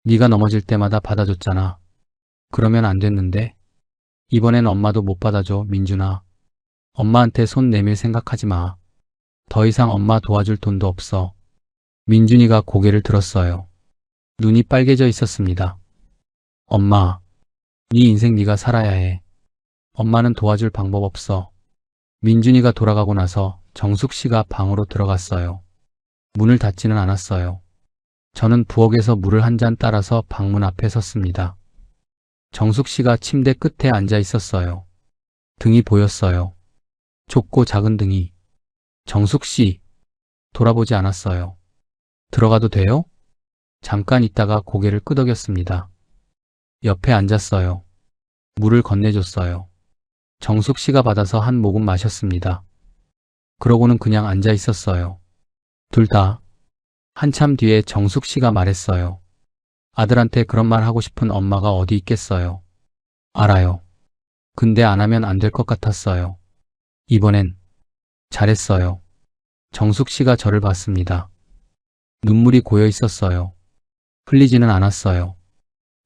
네가 넘어질 때마다 받아줬잖아. 그러면 안 됐는데. 이번엔 엄마도 못 받아줘, 민준아. 엄마한테 손 내밀 생각하지 마. 더 이상 엄마 도와줄 돈도 없어. 민준이가 고개를 들었어요. 눈이 빨개져 있었습니다. 엄마, 네 인생 네가 살아야 해. 엄마는 도와줄 방법 없어. 민준이가 돌아가고 나서 정숙 씨가 방으로 들어갔어요. 문을 닫지는 않았어요. 저는 부엌에서 물을 한 잔 따라서 방문 앞에 섰습니다. 정숙 씨가 침대 끝에 앉아 있었어요. 등이 보였어요. 좁고 작은 등이. 정숙 씨, 돌아보지 않았어요. 들어가도 돼요? 잠깐 있다가 고개를 끄덕였습니다. 옆에 앉았어요. 물을 건네줬어요. 정숙 씨가 받아서 한 모금 마셨습니다. 그러고는 그냥 앉아 있었어요. 둘 다. 한참 뒤에 정숙 씨가 말했어요. 아들한테 그런 말 하고 싶은 엄마가 어디 있겠어요. 알아요. 근데 안 하면 안 될 것 같았어요. 이번엔 잘했어요. 정숙 씨가 저를 봤습니다. 눈물이 고여 있었어요. 흘리지는 않았어요.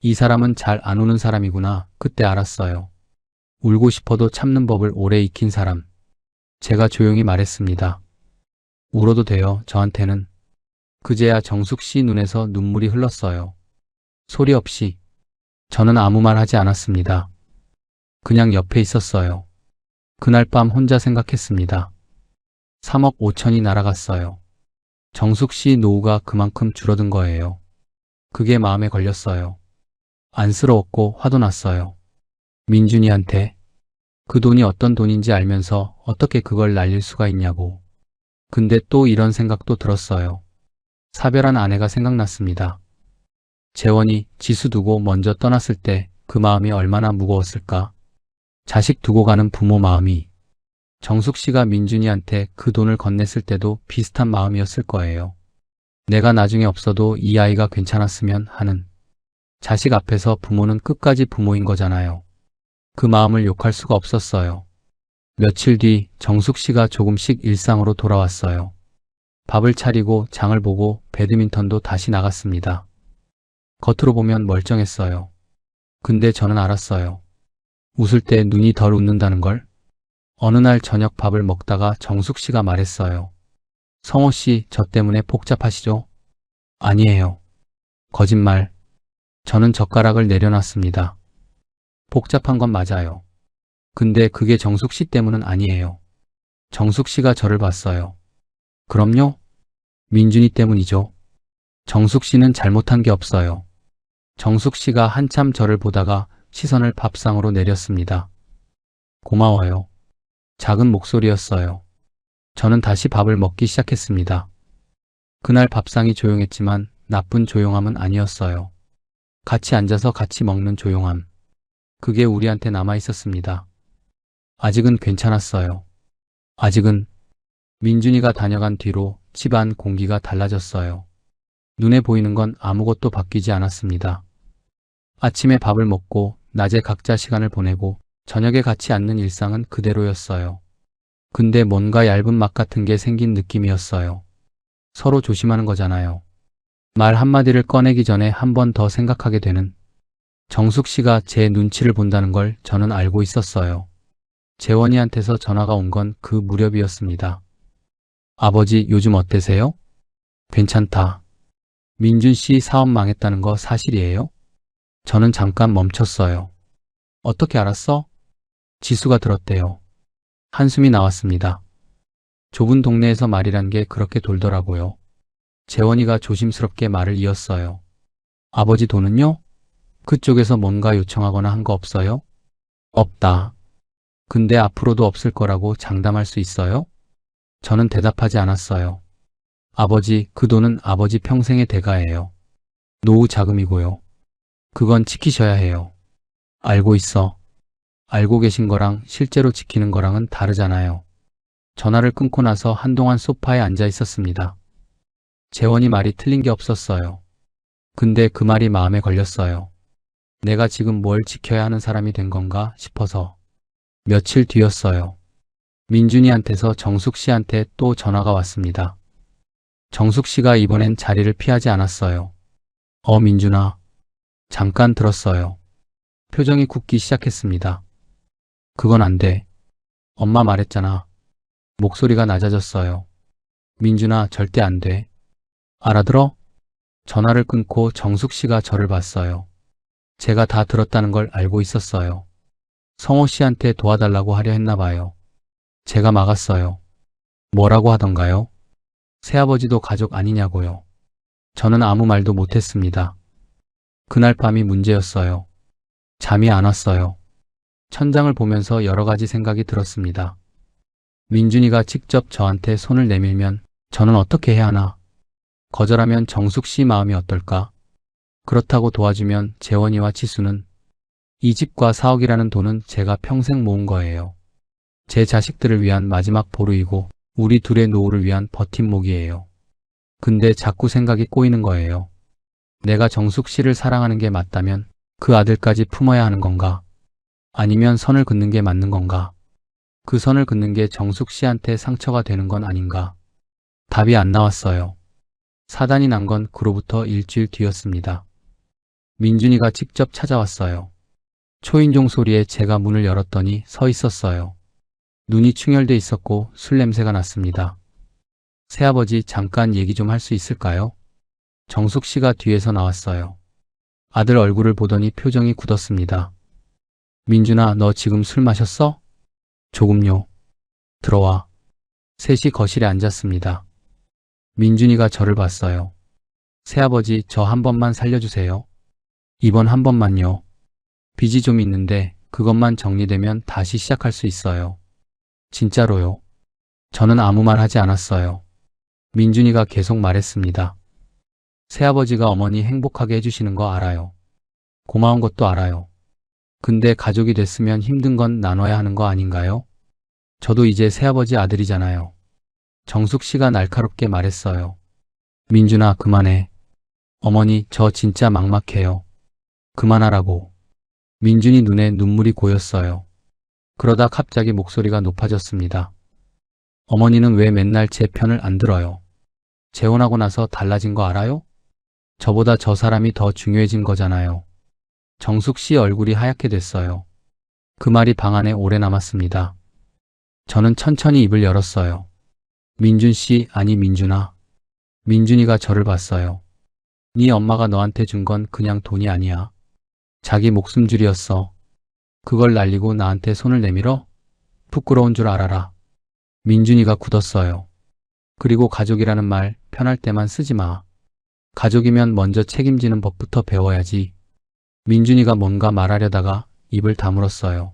이 사람은 잘 안 우는 사람이구나 그때 알았어요. 울고 싶어도 참는 법을 오래 익힌 사람. 제가 조용히 말했습니다. 울어도 돼요, 저한테는. 그제야 정숙 씨 눈에서 눈물이 흘렀어요. 소리 없이. 저는 아무 말 하지 않았습니다. 그냥 옆에 있었어요. 그날 밤 혼자 생각했습니다. 3억 5천이 날아갔어요. 정숙 씨 노후가 그만큼 줄어든 거예요. 그게 마음에 걸렸어요. 안쓰러웠고 화도 났어요. 민준이한테 그 돈이 어떤 돈인지 알면서 어떻게 그걸 날릴 수가 있냐고. 근데 또 이런 생각도 들었어요. 사별한 아내가 생각났습니다. 재원이 지수 두고 먼저 떠났을 때 그 마음이 얼마나 무거웠을까. 자식 두고 가는 부모 마음이. 정숙 씨가 민준이한테 그 돈을 건넸을 때도 비슷한 마음이었을 거예요. 내가 나중에 없어도 이 아이가 괜찮았으면 하는. 자식 앞에서 부모는 끝까지 부모인 거잖아요. 그 마음을 욕할 수가 없었어요. 며칠 뒤 정숙 씨가 조금씩 일상으로 돌아왔어요. 밥을 차리고 장을 보고 배드민턴도 다시 나갔습니다. 겉으로 보면 멀쩡했어요. 근데 저는 알았어요. 웃을 때 눈이 덜 웃는다는 걸. 어느 날 저녁 밥을 먹다가 정숙 씨가 말했어요. 성호 씨, 저 때문에 복잡하시죠? 아니에요. 거짓말. 저는 젓가락을 내려놨습니다. 복잡한 건 맞아요. 근데 그게 정숙 씨 때문은 아니에요. 정숙 씨가 저를 봤어요. 그럼요? 민준이 때문이죠. 정숙 씨는 잘못한 게 없어요. 정숙 씨가 한참 저를 보다가 시선을 밥상으로 내렸습니다. 고마워요. 작은 목소리였어요. 저는 다시 밥을 먹기 시작했습니다. 그날 밥상이 조용했지만 나쁜 조용함은 아니었어요. 같이 앉아서 같이 먹는 조용함. 그게 우리한테 남아 있었습니다. 아직은 괜찮았어요. 아직은. 민준이가 다녀간 뒤로 집안 공기가 달라졌어요. 눈에 보이는 건 아무것도 바뀌지 않았습니다. 아침에 밥을 먹고 낮에 각자 시간을 보내고 저녁에 같이 앉는 일상은 그대로였어요. 근데 뭔가 얇은 막 같은 게 생긴 느낌이었어요. 서로 조심하는 거잖아요. 말 한마디를 꺼내기 전에 한 번 더 생각하게 되는. 정숙 씨가 제 눈치를 본다는 걸 저는 알고 있었어요. 재원이한테서 전화가 온 건 그 무렵이었습니다. 아버지, 요즘 어때세요? 괜찮다. 민준 씨 사업 망했다는 거 사실이에요? 저는 잠깐 멈췄어요. 어떻게 알았어? 지수가 들었대요. 한숨이 나왔습니다. 좁은 동네에서 말이란 게 그렇게 돌더라고요. 재원이가 조심스럽게 말을 이었어요. 아버지 돈은요? 그쪽에서 뭔가 요청하거나 한 거 없어요? 없다. 근데 앞으로도 없을 거라고 장담할 수 있어요? 저는 대답하지 않았어요. 아버지, 그 돈은 아버지 평생의 대가예요. 노후 자금이고요. 그건 지키셔야 해요. 알고 있어. 알고 계신 거랑 실제로 지키는 거랑은 다르잖아요. 전화를 끊고 나서 한동안 소파에 앉아 있었습니다. 재원이 말이 틀린 게 없었어요. 근데 그 말이 마음에 걸렸어요. 내가 지금 뭘 지켜야 하는 사람이 된 건가 싶어서. 며칠 뒤였어요. 민준이한테서 정숙 씨한테 또 전화가 왔습니다. 정숙 씨가 이번엔 자리를 피하지 않았어요. 민준아. 잠깐 들었어요. 표정이 굳기 시작했습니다. 그건 안 돼. 엄마 말했잖아. 목소리가 낮아졌어요. 민준아, 절대 안 돼. 알아들어? 전화를 끊고 정숙 씨가 저를 봤어요. 제가 다 들었다는 걸 알고 있었어요. 성호 씨한테 도와달라고 하려 했나 봐요. 제가 막았어요. 뭐라고 하던가요? 새아버지도 가족 아니냐고요. 저는 아무 말도 못했습니다. 그날 밤이 문제였어요. 잠이 안 왔어요. 천장을 보면서 여러 가지 생각이 들었습니다. 민준이가 직접 저한테 손을 내밀면 저는 어떻게 해야 하나? 거절하면 정숙 씨 마음이 어떨까? 그렇다고 도와주면 재원이와 지수는. 이 집과 4억이라는 돈은 제가 평생 모은 거예요. 제 자식들을 위한 마지막 보루이고 우리 둘의 노후를 위한 버팀목이에요. 근데 자꾸 생각이 꼬이는 거예요. 내가 정숙 씨를 사랑하는 게 맞다면 그 아들까지 품어야 하는 건가? 아니면 선을 긋는 게 맞는 건가? 그 선을 긋는 게 정숙 씨한테 상처가 되는 건 아닌가? 답이 안 나왔어요. 사단이 난 건 그로부터 일주일 뒤였습니다. 민준이가 직접 찾아왔어요. 초인종 소리에 제가 문을 열었더니 서 있었어요. 눈이 충혈돼 있었고 술 냄새가 났습니다. 새아버지 잠깐 얘기 좀 할 수 있을까요? 정숙 씨가 뒤에서 나왔어요. 아들 얼굴을 보더니 표정이 굳었습니다. 민준아, 너 지금 술 마셨어? 조금요. 들어와. 셋이 거실에 앉았습니다. 민준이가 저를 봤어요. 새아버지, 저 한 번만 살려주세요. 이번 한 번만요. 빚이 좀 있는데 그것만 정리되면 다시 시작할 수 있어요. 진짜로요. 저는 아무 말 하지 않았어요. 민준이가 계속 말했습니다. 새아버지가 어머니 행복하게 해주시는 거 알아요. 고마운 것도 알아요. 근데 가족이 됐으면 힘든 건 나눠야 하는 거 아닌가요? 저도 이제 새아버지 아들이잖아요. 정숙 씨가 날카롭게 말했어요. 민준아, 그만해. 어머니, 저 진짜 막막해요. 그만하라고. 민준이 눈에 눈물이 고였어요. 그러다 갑자기 목소리가 높아졌습니다. 어머니는 왜 맨날 제 편을 안 들어요? 재혼하고 나서 달라진 거 알아요? 저보다 저 사람이 더 중요해진 거잖아요. 정숙 씨 얼굴이 하얗게 됐어요. 그 말이 방 안에 오래 남았습니다. 저는 천천히 입을 열었어요. 민준 씨, 아니 민준아. 민준이가 저를 봤어요. 네 엄마가 너한테 준 건 그냥 돈이 아니야. 자기 목숨줄이었어. 그걸 날리고 나한테 손을 내밀어? 부끄러운 줄 알아라. 민준이가 굳었어요. 그리고 가족이라는 말 편할 때만 쓰지 마. 가족이면 먼저 책임지는 법부터 배워야지. 민준이가 뭔가 말하려다가 입을 다물었어요.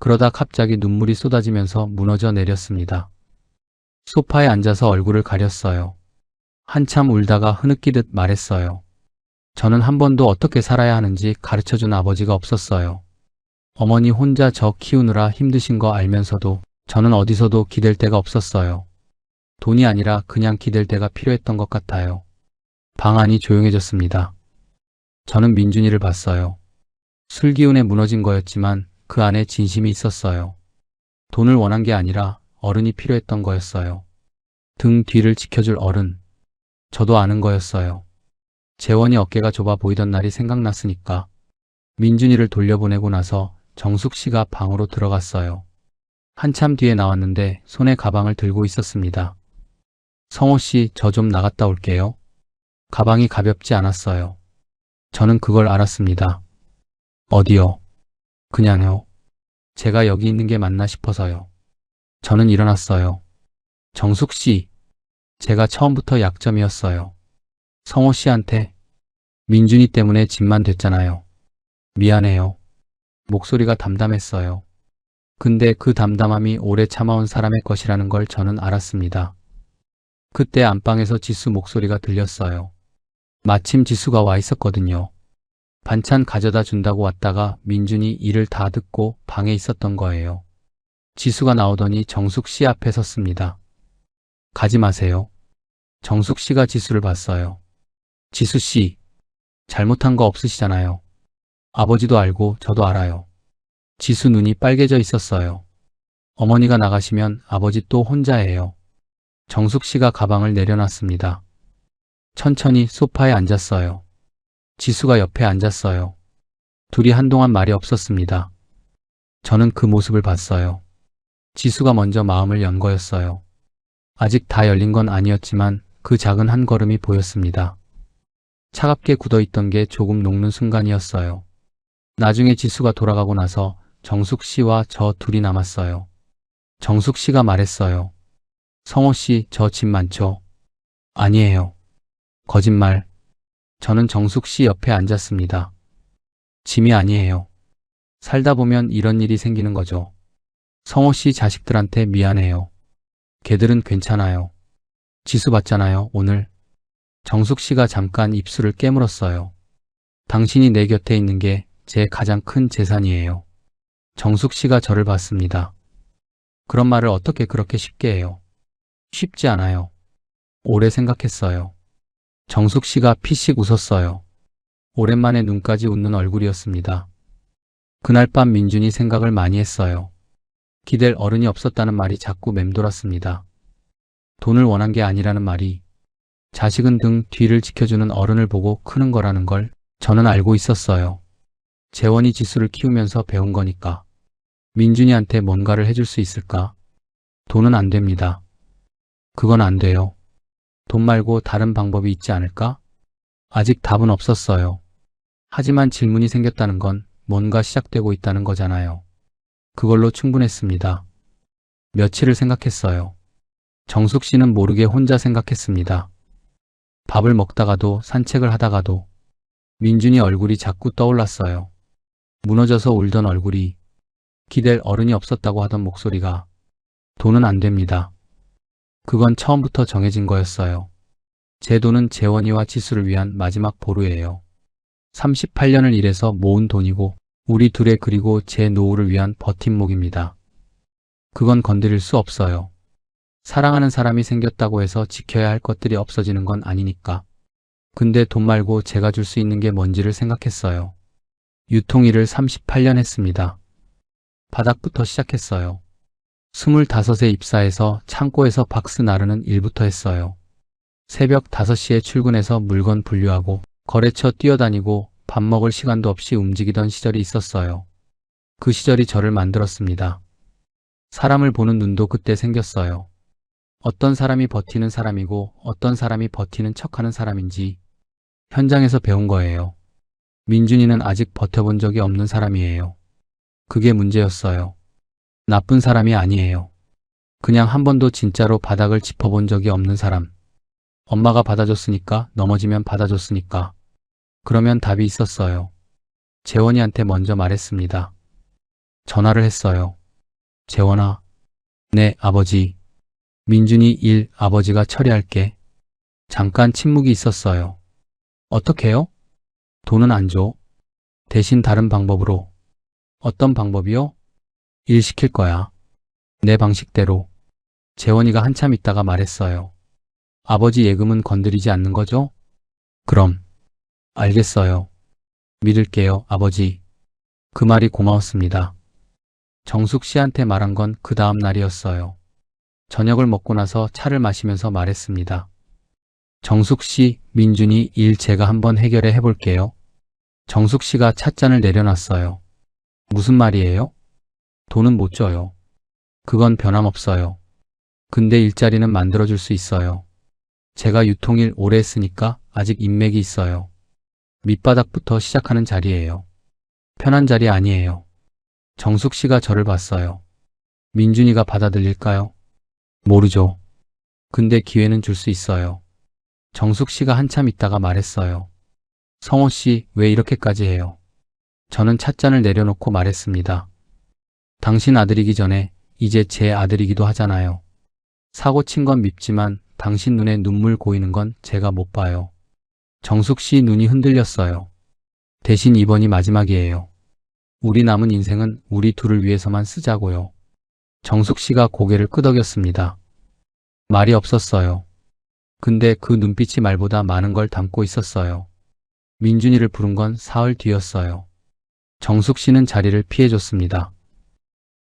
그러다 갑자기 눈물이 쏟아지면서 무너져 내렸습니다. 소파에 앉아서 얼굴을 가렸어요. 한참 울다가 흐느끼듯 말했어요. 저는 한 번도 어떻게 살아야 하는지 가르쳐준 아버지가 없었어요. 어머니 혼자 저 키우느라 힘드신 거 알면서도 저는 어디서도 기댈 데가 없었어요. 돈이 아니라 그냥 기댈 데가 필요했던 것 같아요. 방 안이 조용해졌습니다. 저는 민준이를 봤어요. 술 기운에 무너진 거였지만 그 안에 진심이 있었어요. 돈을 원한 게 아니라 어른이 필요했던 거였어요. 등 뒤를 지켜줄 어른. 저도 아는 거였어요. 재원이 어깨가 좁아 보이던 날이 생각났으니까. 민준이를 돌려보내고 나서 정숙 씨가 방으로 들어갔어요. 한참 뒤에 나왔는데 손에 가방을 들고 있었습니다. 성호 씨, 저 좀 나갔다 올게요. 가방이 가볍지 않았어요. 저는 그걸 알았습니다. 어디요? 그냥요. 제가 여기 있는 게 맞나 싶어서요. 저는 일어났어요. 정숙 씨, 제가 처음부터 약점이었어요. 성호 씨한테 민준이 때문에 짐만 됐잖아요. 미안해요. 목소리가 담담했어요. 근데 그 담담함이 오래 참아온 사람의 것이라는 걸 저는 알았습니다. 그때 안방에서 지수 목소리가 들렸어요. 마침 지수가 와 있었거든요. 반찬 가져다 준다고 왔다가 민준이 일을 다 듣고 방에 있었던 거예요. 지수가 나오더니 정숙 씨 앞에 섰습니다. 가지 마세요. 정숙 씨가 지수를 봤어요. 지수 씨, 잘못한 거 없으시잖아요. 아버지도 알고 저도 알아요. 지수 눈이 빨개져 있었어요. 어머니가 나가시면 아버지 또 혼자예요. 정숙 씨가 가방을 내려놨습니다. 천천히 소파에 앉았어요. 지수가 옆에 앉았어요. 둘이 한동안 말이 없었습니다. 저는 그 모습을 봤어요. 지수가 먼저 마음을 연 거였어요. 아직 다 열린 건 아니었지만 그 작은 한 걸음이 보였습니다. 차갑게 굳어있던 게 조금 녹는 순간이었어요. 나중에 지수가 돌아가고 나서 정숙 씨와 저 둘이 남았어요. 정숙 씨가 말했어요. 성호 씨, 저 짐 많죠? 아니에요. 거짓말. 저는 정숙 씨 옆에 앉았습니다. 짐이 아니에요. 살다 보면 이런 일이 생기는 거죠. 성호 씨 자식들한테 미안해요. 걔들은 괜찮아요. 지수 봤잖아요, 오늘. 정숙 씨가 잠깐 입술을 깨물었어요. 당신이 내 곁에 있는 게 제 가장 큰 재산이에요. 정숙 씨가 저를 봤습니다. 그런 말을 어떻게 그렇게 쉽게 해요? 쉽지 않아요. 오래 생각했어요. 정숙 씨가 피식 웃었어요. 오랜만에 눈까지 웃는 얼굴이었습니다. 그날 밤 민준이 생각을 많이 했어요. 기댈 어른이 없었다는 말이 자꾸 맴돌았습니다. 돈을 원한 게 아니라는 말이, 자식은 등 뒤를 지켜주는 어른을 보고 크는 거라는 걸 저는 알고 있었어요. 재원이 지수를 키우면서 배운 거니까. 민준이한테 뭔가를 해줄 수 있을까? 돈은 안 됩니다. 그건 안 돼요. 돈 말고 다른 방법이 있지 않을까? 아직 답은 없었어요. 하지만 질문이 생겼다는 건 뭔가 시작되고 있다는 거잖아요. 그걸로 충분했습니다. 며칠을 생각했어요. 정숙 씨는 모르게 혼자 생각했습니다. 밥을 먹다가도 산책을 하다가도 민준이 얼굴이 자꾸 떠올랐어요. 무너져서 울던 얼굴이, 기댈 어른이 없었다고 하던 목소리가. 돈은 안 됩니다. 그건 처음부터 정해진 거였어요. 제 돈은 재원이와 지수를 위한 마지막 보루예요. 38년을 일해서 모은 돈이고 우리 둘의 그리고 제 노후를 위한 버팀목입니다. 그건 건드릴 수 없어요. 사랑하는 사람이 생겼다고 해서 지켜야 할 것들이 없어지는 건 아니니까. 근데 돈 말고 제가 줄 수 있는 게 뭔지를 생각했어요. 유통일을 38년 했습니다. 바닥부터 시작했어요. 25에 입사해서 창고에서 박스 나르는 일부터 했어요. 새벽 5시에 출근해서 물건 분류하고 거래처 뛰어다니고 밥 먹을 시간도 없이 움직이던 시절이 있었어요. 그 시절이 저를 만들었습니다. 사람을 보는 눈도 그때 생겼어요. 어떤 사람이 버티는 사람이고 어떤 사람이 버티는 척하는 사람인지 현장에서 배운 거예요. 민준이는 아직 버텨본 적이 없는 사람이에요. 그게 문제였어요. 나쁜 사람이 아니에요. 그냥 한 번도 진짜로 바닥을 짚어본 적이 없는 사람. 엄마가 받아줬으니까, 넘어지면 받아줬으니까. 그러면 답이 있었어요. 재원이한테 먼저 말했습니다. 전화를 했어요. 재원아. 네, 아버지. 민준이 일 아버지가 처리할게. 잠깐 침묵이 있었어요. 어떻게요? 돈은 안 줘. 대신 다른 방법으로. 어떤 방법이요? 일 시킬 거야. 내 방식대로. 재원이가 한참 있다가 말했어요. 아버지 예금은 건드리지 않는 거죠? 그럼. 알겠어요. 믿을게요, 아버지. 그 말이 고마웠습니다. 정숙 씨한테 말한 건 그 다음 날이었어요. 저녁을 먹고 나서 차를 마시면서 말했습니다. 정숙 씨, 민준이 일 제가 한번 해결해 해볼게요. 정숙 씨가 찻잔을 내려놨어요. 무슨 말이에요? 돈은 못 줘요. 그건 변함없어요. 근데 일자리는 만들어줄 수 있어요. 제가 유통일 오래 했으니까 아직 인맥이 있어요. 밑바닥부터 시작하는 자리예요. 편한 자리 아니에요. 정숙 씨가 저를 봤어요. 민준이가 받아들일까요? 모르죠. 근데 기회는 줄 수 있어요. 정숙 씨가 한참 있다가 말했어요. 성호 씨, 왜 이렇게까지 해요? 저는 찻잔을 내려놓고 말했습니다. 당신 아들이기 전에 이제 제 아들이기도 하잖아요. 사고 친 건 밉지만 당신 눈에 눈물 고이는 건 제가 못 봐요. 정숙 씨 눈이 흔들렸어요. 대신 이번이 마지막이에요. 우리 남은 인생은 우리 둘을 위해서만 쓰자고요. 정숙 씨가 고개를 끄덕였습니다. 말이 없었어요. 근데 그 눈빛이 말보다 많은 걸 담고 있었어요. 민준이를 부른 건 사흘 뒤였어요. 정숙 씨는 자리를 피해줬습니다.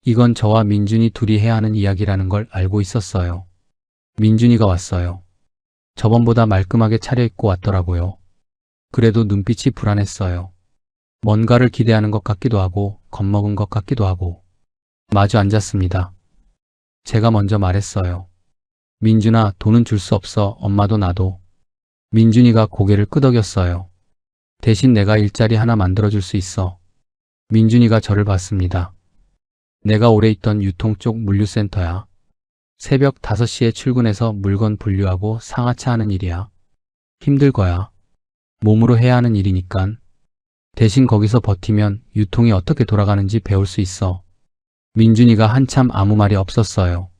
이건 저와 민준이 둘이 해야 하는 이야기라는 걸 알고 있었어요. 민준이가 왔어요. 저번보다 말끔하게 차려입고 왔더라고요. 그래도 눈빛이 불안했어요. 뭔가를 기대하는 것 같기도 하고 겁먹은 것 같기도 하고. 마주 앉았습니다. 제가 먼저 말했어요. 민준아, 돈은 줄 수 없어. 엄마도 나도. 민준이가 고개를 끄덕였어요. 대신 내가 일자리 하나 만들어줄 수 있어. 민준이가 저를 봤습니다. 내가 오래 있던 유통 쪽 물류센터야. 새벽 5시에 출근해서 물건 분류하고 상하차 하는 일이야. 힘들 거야. 몸으로 해야 하는 일이니깐. 대신 거기서 버티면 유통이 어떻게 돌아가는지 배울 수 있어. 민준이가 한참 아무 말이 없었어요.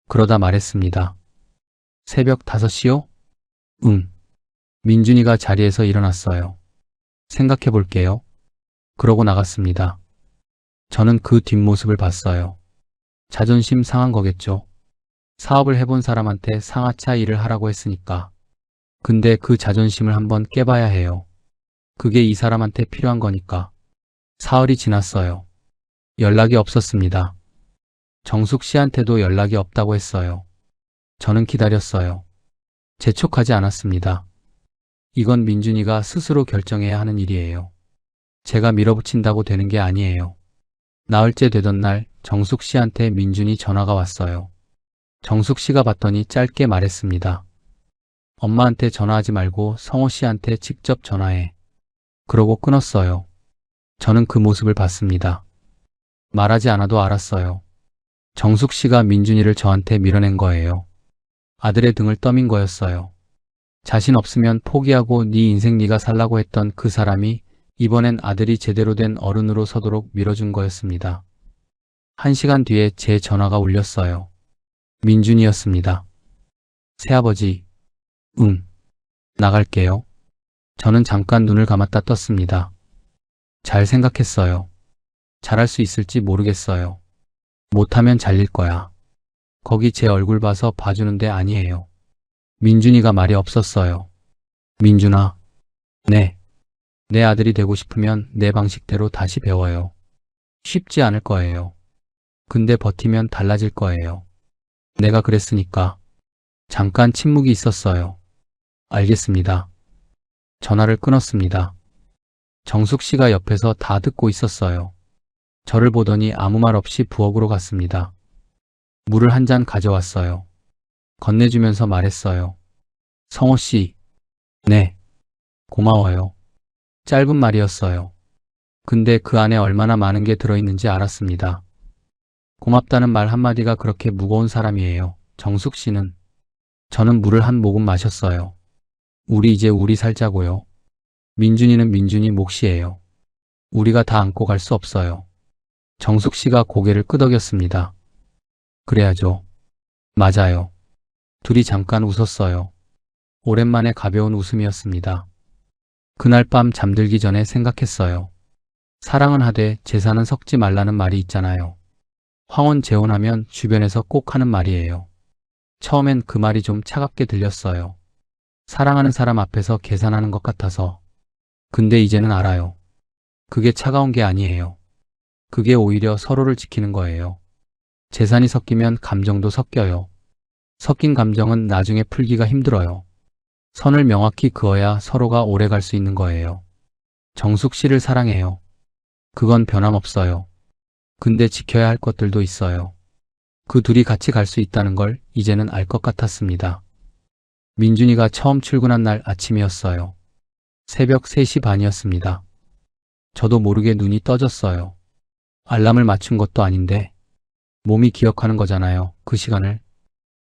그러다 말했습니다. 새벽 5시요? 응. 민준이가 자리에서 일어났어요. 생각해 볼게요. 그러고 나갔습니다. 저는 그 뒷모습을 봤어요. 자존심 상한 거겠죠. 사업을 해본 사람한테 상하차 일을 하라고 했으니까. 근데 그 자존심을 한번 깨봐야 해요. 그게 이 사람한테 필요한 거니까. 사흘이 지났어요. 연락이 없었습니다. 정숙 씨한테도 연락이 없다고 했어요. 저는 기다렸어요. 재촉하지 않았습니다. 이건 민준이가 스스로 결정해야 하는 일이에요. 제가 밀어붙인다고 되는 게 아니에요. 나흘째 되던 날 정숙 씨한테 민준이 전화가 왔어요. 정숙 씨가 받더니 짧게 말했습니다. 엄마한테 전화하지 말고 성호 씨한테 직접 전화해. 그러고 끊었어요. 저는 그 모습을 봤습니다. 말하지 않아도 알았어요. 정숙 씨가 민준이를 저한테 밀어낸 거예요. 아들의 등을 떠민 거였어요. 자신 없으면 포기하고 네 인생 네가 살라고 했던 그 사람이 이번엔 아들이 제대로 된 어른으로 서도록 밀어준 거였습니다. 1시간 뒤에 제 전화가 울렸어요. 민준이였습니다. 새아버지, 나갈게요. 저는 잠깐 눈을 감았다 떴습니다. 잘 생각했어요. 잘할 수 있을지 모르겠어요. 못하면 잘릴 거야. 거기 제 얼굴 봐서 봐주는데 아니에요. 민준이가 말이 없었어요. 민준아, 네. 내 아들이 되고 싶으면 내 방식대로 다시 배워요. 쉽지 않을 거예요. 근데 버티면 달라질 거예요. 내가 그랬으니까. 잠깐 침묵이 있었어요. 알겠습니다. 전화를 끊었습니다. 정숙 씨가 옆에서 다 듣고 있었어요. 저를 보더니 아무 말 없이 부엌으로 갔습니다. 물을 한 잔 가져왔어요. 건네주면서 말했어요. 성호 씨. 네. 고마워요. 짧은 말이었어요. 근데 그 안에 얼마나 많은 게 들어있는지 알았습니다. 고맙다는 말 한마디가 그렇게 무거운 사람이에요. 정숙 씨는. 저는 물을 한 모금 마셨어요. 우리 이제 우리 살자고요. 민준이는 민준이 몫이에요. 우리가 다 안고 갈 수 없어요. 정숙 씨가 고개를 끄덕였습니다. 그래야죠. 맞아요. 둘이 잠깐 웃었어요. 오랜만에 가벼운 웃음이었습니다. 그날 밤 잠들기 전에 생각했어요. 사랑은 하되 제사는 섞지 말라는 말이 있잖아요. 황혼 재혼하면 주변에서 꼭 하는 말이에요. 처음엔 그 말이 좀 차갑게 들렸어요. 사랑하는 사람 앞에서 계산하는 것 같아서. 근데 이제는 알아요. 그게 차가운 게 아니에요. 그게 오히려 서로를 지키는 거예요. 재산이 섞이면 감정도 섞여요. 섞인 감정은 나중에 풀기가 힘들어요. 선을 명확히 그어야 서로가 오래 갈 수 있는 거예요. 정숙 씨를 사랑해요. 그건 변함없어요. 근데 지켜야 할 것들도 있어요. 그 둘이 같이 갈 수 있다는 걸 이제는 알 것 같았습니다. 민준이가 처음 출근한 날 아침이었어요. 새벽 3시 반이었습니다. 저도 모르게 눈이 떠졌어요. 알람을 맞춘 것도 아닌데 몸이 기억하는 거잖아요. 그 시간을.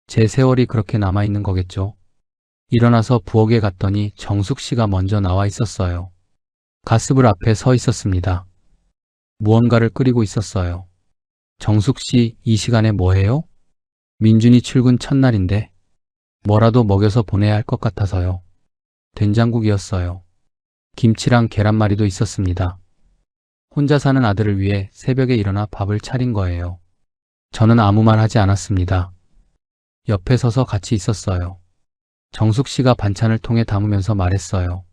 제 세월이 그렇게 남아있는 거겠죠. 일어나서 부엌에 갔더니 정숙 씨가 먼저 나와 있었어요. 가스불 앞에 서 있었습니다. 무언가를 끓이고 있었어요. 정숙 씨, 이 시간에 뭐 해요? 민준이 출근 첫날인데 뭐라도 먹여서 보내야 할 것 같아서요. 된장국이었어요. 김치랑 계란말이도 있었습니다. 혼자 사는 아들을 위해 새벽에 일어나 밥을 차린 거예요. 저는 아무 말 하지 않았습니다. 옆에 서서 같이 있었어요. 정숙 씨가 반찬을 통에 담으면서 말했어요.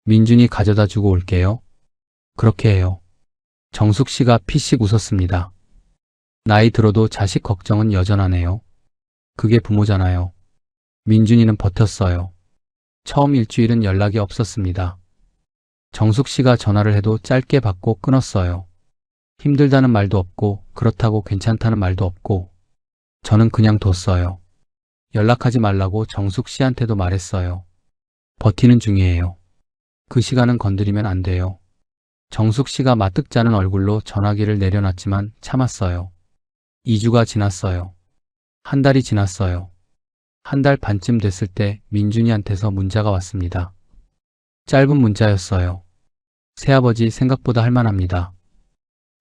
민준이 가져다 주고 올게요. 그렇게 해요. 정숙 씨가 피식 웃었습니다. 나이 들어도 자식 걱정은 여전하네요. 그게 부모잖아요. 민준이는 버텼어요. 처음 일주일은 연락이 없었습니다. 정숙 씨가 전화를 해도 짧게 받고 끊었어요. 힘들다는 말도 없고 그렇다고 괜찮다는 말도 없고 저는 그냥 뒀어요. 연락하지 말라고 정숙 씨한테도 말했어요. 버티는 중이에요. 그 시간은 건드리면 안 돼요. 정숙 씨가 마뜩자는 얼굴로 전화기를 내려놨지만 참았어요. 2주가 지났어요. 한 달이 지났어요. 한 달 반쯤 됐을 때 민준이한테서 문자가 왔습니다. 짧은 문자였어요. 새아버지 생각보다 할만합니다.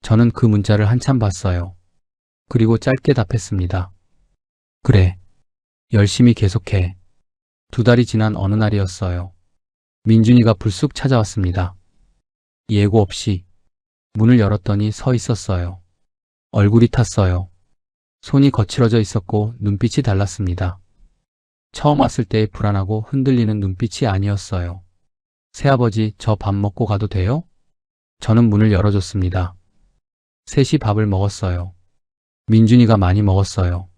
저는 그 문자를 한참 봤어요. 그리고 짧게 답했습니다. 그래. 열심히 계속해. 2달이 지난 어느 날이었어요. 민준이가 불쑥 찾아왔습니다. 예고 없이. 문을 열었더니 서 있었어요. 얼굴이 탔어요. 손이 거칠어져 있었고 눈빛이 달랐습니다. 처음 왔을 때의 불안하고 흔들리는 눈빛이 아니었어요. 새아버지, 저 밥 먹고 가도 돼요? 저는 문을 열어줬습니다. 셋이 밥을 먹었어요. 민준이가 많이 먹었어요.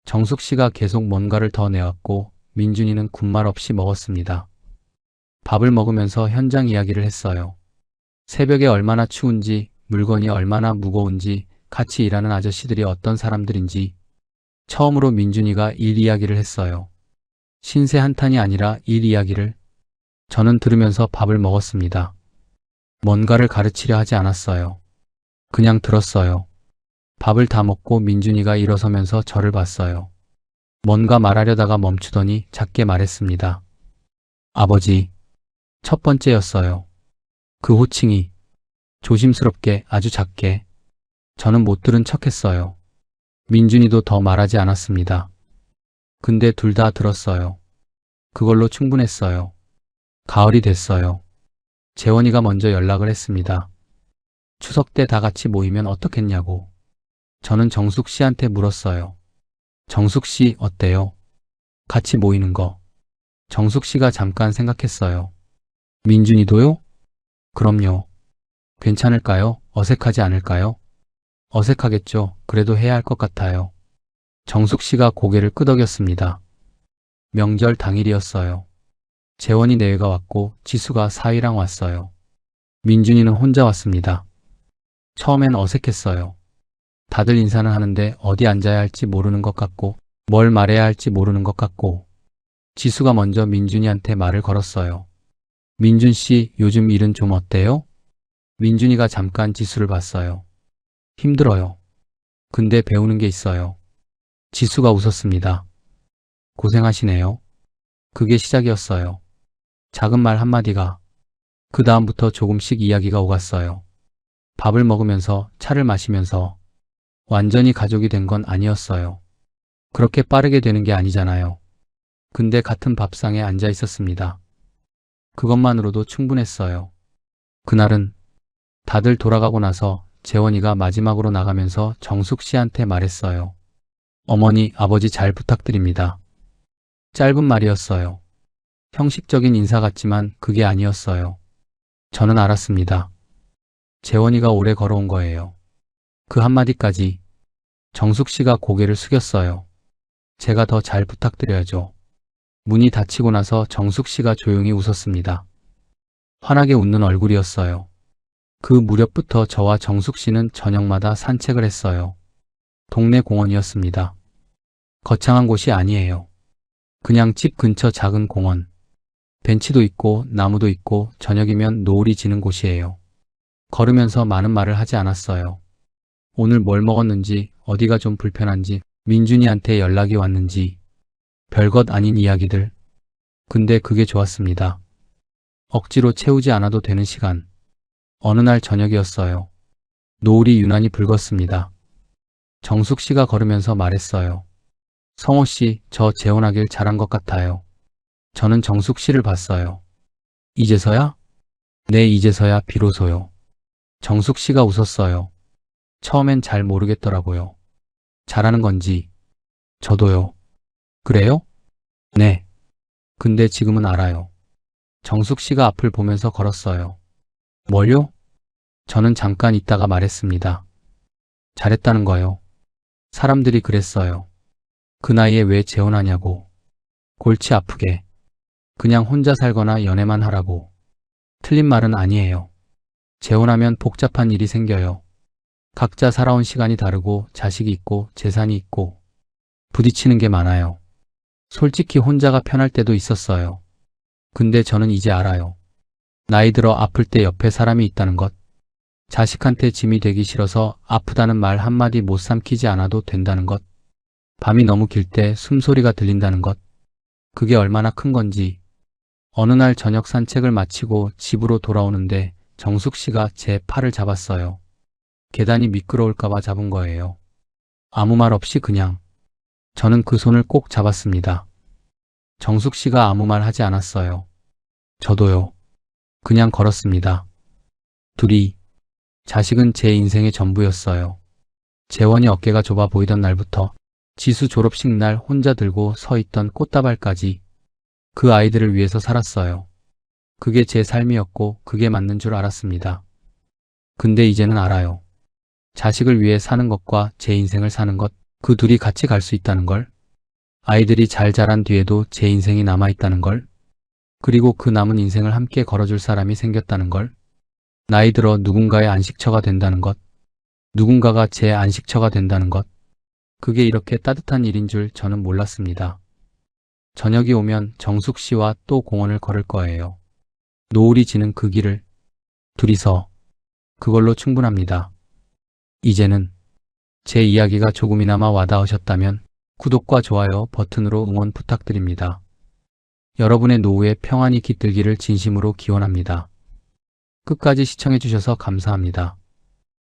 정숙 씨가 계속 뭔가를 더 내왔고 민준이는 군말 없이 먹었습니다. 밥을 먹으면서 현장 이야기를 했어요. 새벽에 얼마나 추운지, 물건이 얼마나 무거운지, 같이 일하는 아저씨들이 어떤 사람들인지, 처음으로 민준이가 일 이야기를 했어요. 신세 한탄이 아니라 일 이야기를. 저는 들으면서 밥을 먹었습니다. 뭔가를 가르치려 하지 않았어요. 그냥 들었어요. 밥을 다 먹고 민준이가 일어서면서 저를 봤어요. 뭔가 말하려다가 멈추더니 작게 말했습니다. 아버지. 첫 번째였어요. 그 호칭이 조심스럽게 아주 작게. 저는 못 들은 척했어요. 민준이도 더 말하지 않았습니다. 근데 둘 다 들었어요. 그걸로 충분했어요. 가을이 됐어요. 재원이가 먼저 연락을 했습니다. 추석 때 다 같이 모이면 어떻겠냐고. 저는 정숙 씨한테 물었어요. 정숙 씨 어때요? 같이 모이는 거. 정숙 씨가 잠깐 생각했어요. 민준이도요? 그럼요. 괜찮을까요? 어색하지 않을까요? 어색하겠죠. 그래도 해야 할 것 같아요. 정숙 씨가 고개를 끄덕였습니다. 명절 당일이었어요. 재원이 내외가 왔고 지수가 사위랑 왔어요. 민준이는 혼자 왔습니다. 처음엔 어색했어요. 다들 인사는 하는데 어디 앉아야 할지 모르는 것 같고 뭘 말해야 할지 모르는 것 같고. 지수가 먼저 민준이한테 말을 걸었어요. 민준 씨, 요즘 일은 좀 어때요? 민준이가 잠깐 지수를 봤어요. 힘들어요. 근데 배우는 게 있어요. 지수가 웃었습니다. 고생하시네요. 그게 시작이었어요. 작은 말 한마디가. 그 다음부터 조금씩 이야기가 오갔어요. 밥을 먹으면서 차를 마시면서. 완전히 가족이 된 건 아니었어요. 그렇게 빠르게 되는 게 아니잖아요. 근데 같은 밥상에 앉아 있었습니다. 그것만으로도 충분했어요. 그날은 다들 돌아가고 나서 재원이가 마지막으로 나가면서 정숙 씨한테 말했어요. 어머니, 아버지 잘 부탁드립니다. 짧은 말이었어요. 형식적인 인사 같지만 그게 아니었어요. 저는 알았습니다. 재원이가 오래 걸어온 거예요. 그 한마디까지. 정숙 씨가 고개를 숙였어요. 제가 더 잘 부탁드려야죠. 문이 닫히고 나서 정숙 씨가 조용히 웃었습니다. 환하게 웃는 얼굴이었어요. 그 무렵부터 저와 정숙 씨는 저녁마다 산책을 했어요. 동네 공원이었습니다. 거창한 곳이 아니에요. 그냥 집 근처 작은 공원. 벤치도 있고 나무도 있고 저녁이면 노을이 지는 곳이에요. 걸으면서 많은 말을 하지 않았어요. 오늘 뭘 먹었는지, 어디가 좀 불편한지, 민준이한테 연락이 왔는지, 별것 아닌 이야기들. 근데 그게 좋았습니다. 억지로 채우지 않아도 되는 시간. 어느 날 저녁이었어요. 노을이 유난히 붉었습니다. 정숙 씨가 걸으면서 말했어요. 성호 씨, 저 재혼하길 잘한 것 같아요. 저는 정숙 씨를 봤어요. 이제서야? 네, 이제서야 비로소요. 정숙 씨가 웃었어요. 처음엔 잘 모르겠더라고요. 잘하는 건지. 저도요. 그래요? 네. 근데 지금은 알아요. 정숙 씨가 앞을 보면서 걸었어요. 뭘요? 저는 잠깐 있다가 말했습니다. 잘했다는 거요. 사람들이 그랬어요. 그 나이에 왜 재혼하냐고. 골치 아프게. 그냥 혼자 살거나 연애만 하라고. 틀린 말은 아니에요. 재혼하면 복잡한 일이 생겨요. 각자 살아온 시간이 다르고 자식이 있고 재산이 있고 부딪히는 게 많아요. 솔직히 혼자가 편할 때도 있었어요. 근데 저는 이제 알아요. 나이 들어 아플 때 옆에 사람이 있다는 것. 자식한테 짐이 되기 싫어서 아프다는 말 한마디 못 삼키지 않아도 된다는 것. 밤이 너무 길 때 숨소리가 들린다는 것. 그게 얼마나 큰 건지. 어느 날 저녁 산책을 마치고 집으로 돌아오는데 정숙 씨가 제 팔을 잡았어요. 계단이 미끄러울까봐 잡은 거예요. 아무 말 없이 그냥. 저는 그 손을 꼭 잡았습니다. 정숙 씨가 아무 말 하지 않았어요. 저도요. 그냥 걸었습니다. 둘이. 자식은 제 인생의 전부였어요. 재원이 어깨가 좁아 보이던 날부터 지수 졸업식 날 혼자 들고 서 있던 꽃다발까지 그 아이들을 위해서 살았어요. 그게 제 삶이었고 그게 맞는 줄 알았습니다. 근데 이제는 알아요. 자식을 위해 사는 것과 제 인생을 사는 것, 그 둘이 같이 갈 수 있다는 걸. 아이들이 잘 자란 뒤에도 제 인생이 남아있다는 걸. 그리고 그 남은 인생을 함께 걸어줄 사람이 생겼다는 걸. 나이 들어 누군가의 안식처가 된다는 것. 누군가가 제 안식처가 된다는 것. 그게 이렇게 따뜻한 일인 줄 저는 몰랐습니다. 저녁이 오면 정숙 씨와 또 공원을 걸을 거예요. 노을이 지는 그 길을 둘이서 그걸로 충분합니다. 이제는 제 이야기가 조금이나마 와닿으셨다면 구독과 좋아요 버튼으로 응원 부탁드립니다. 여러분의 노후에 평안이 깃들기를 진심으로 기원합니다. 끝까지 시청해주셔서 감사합니다.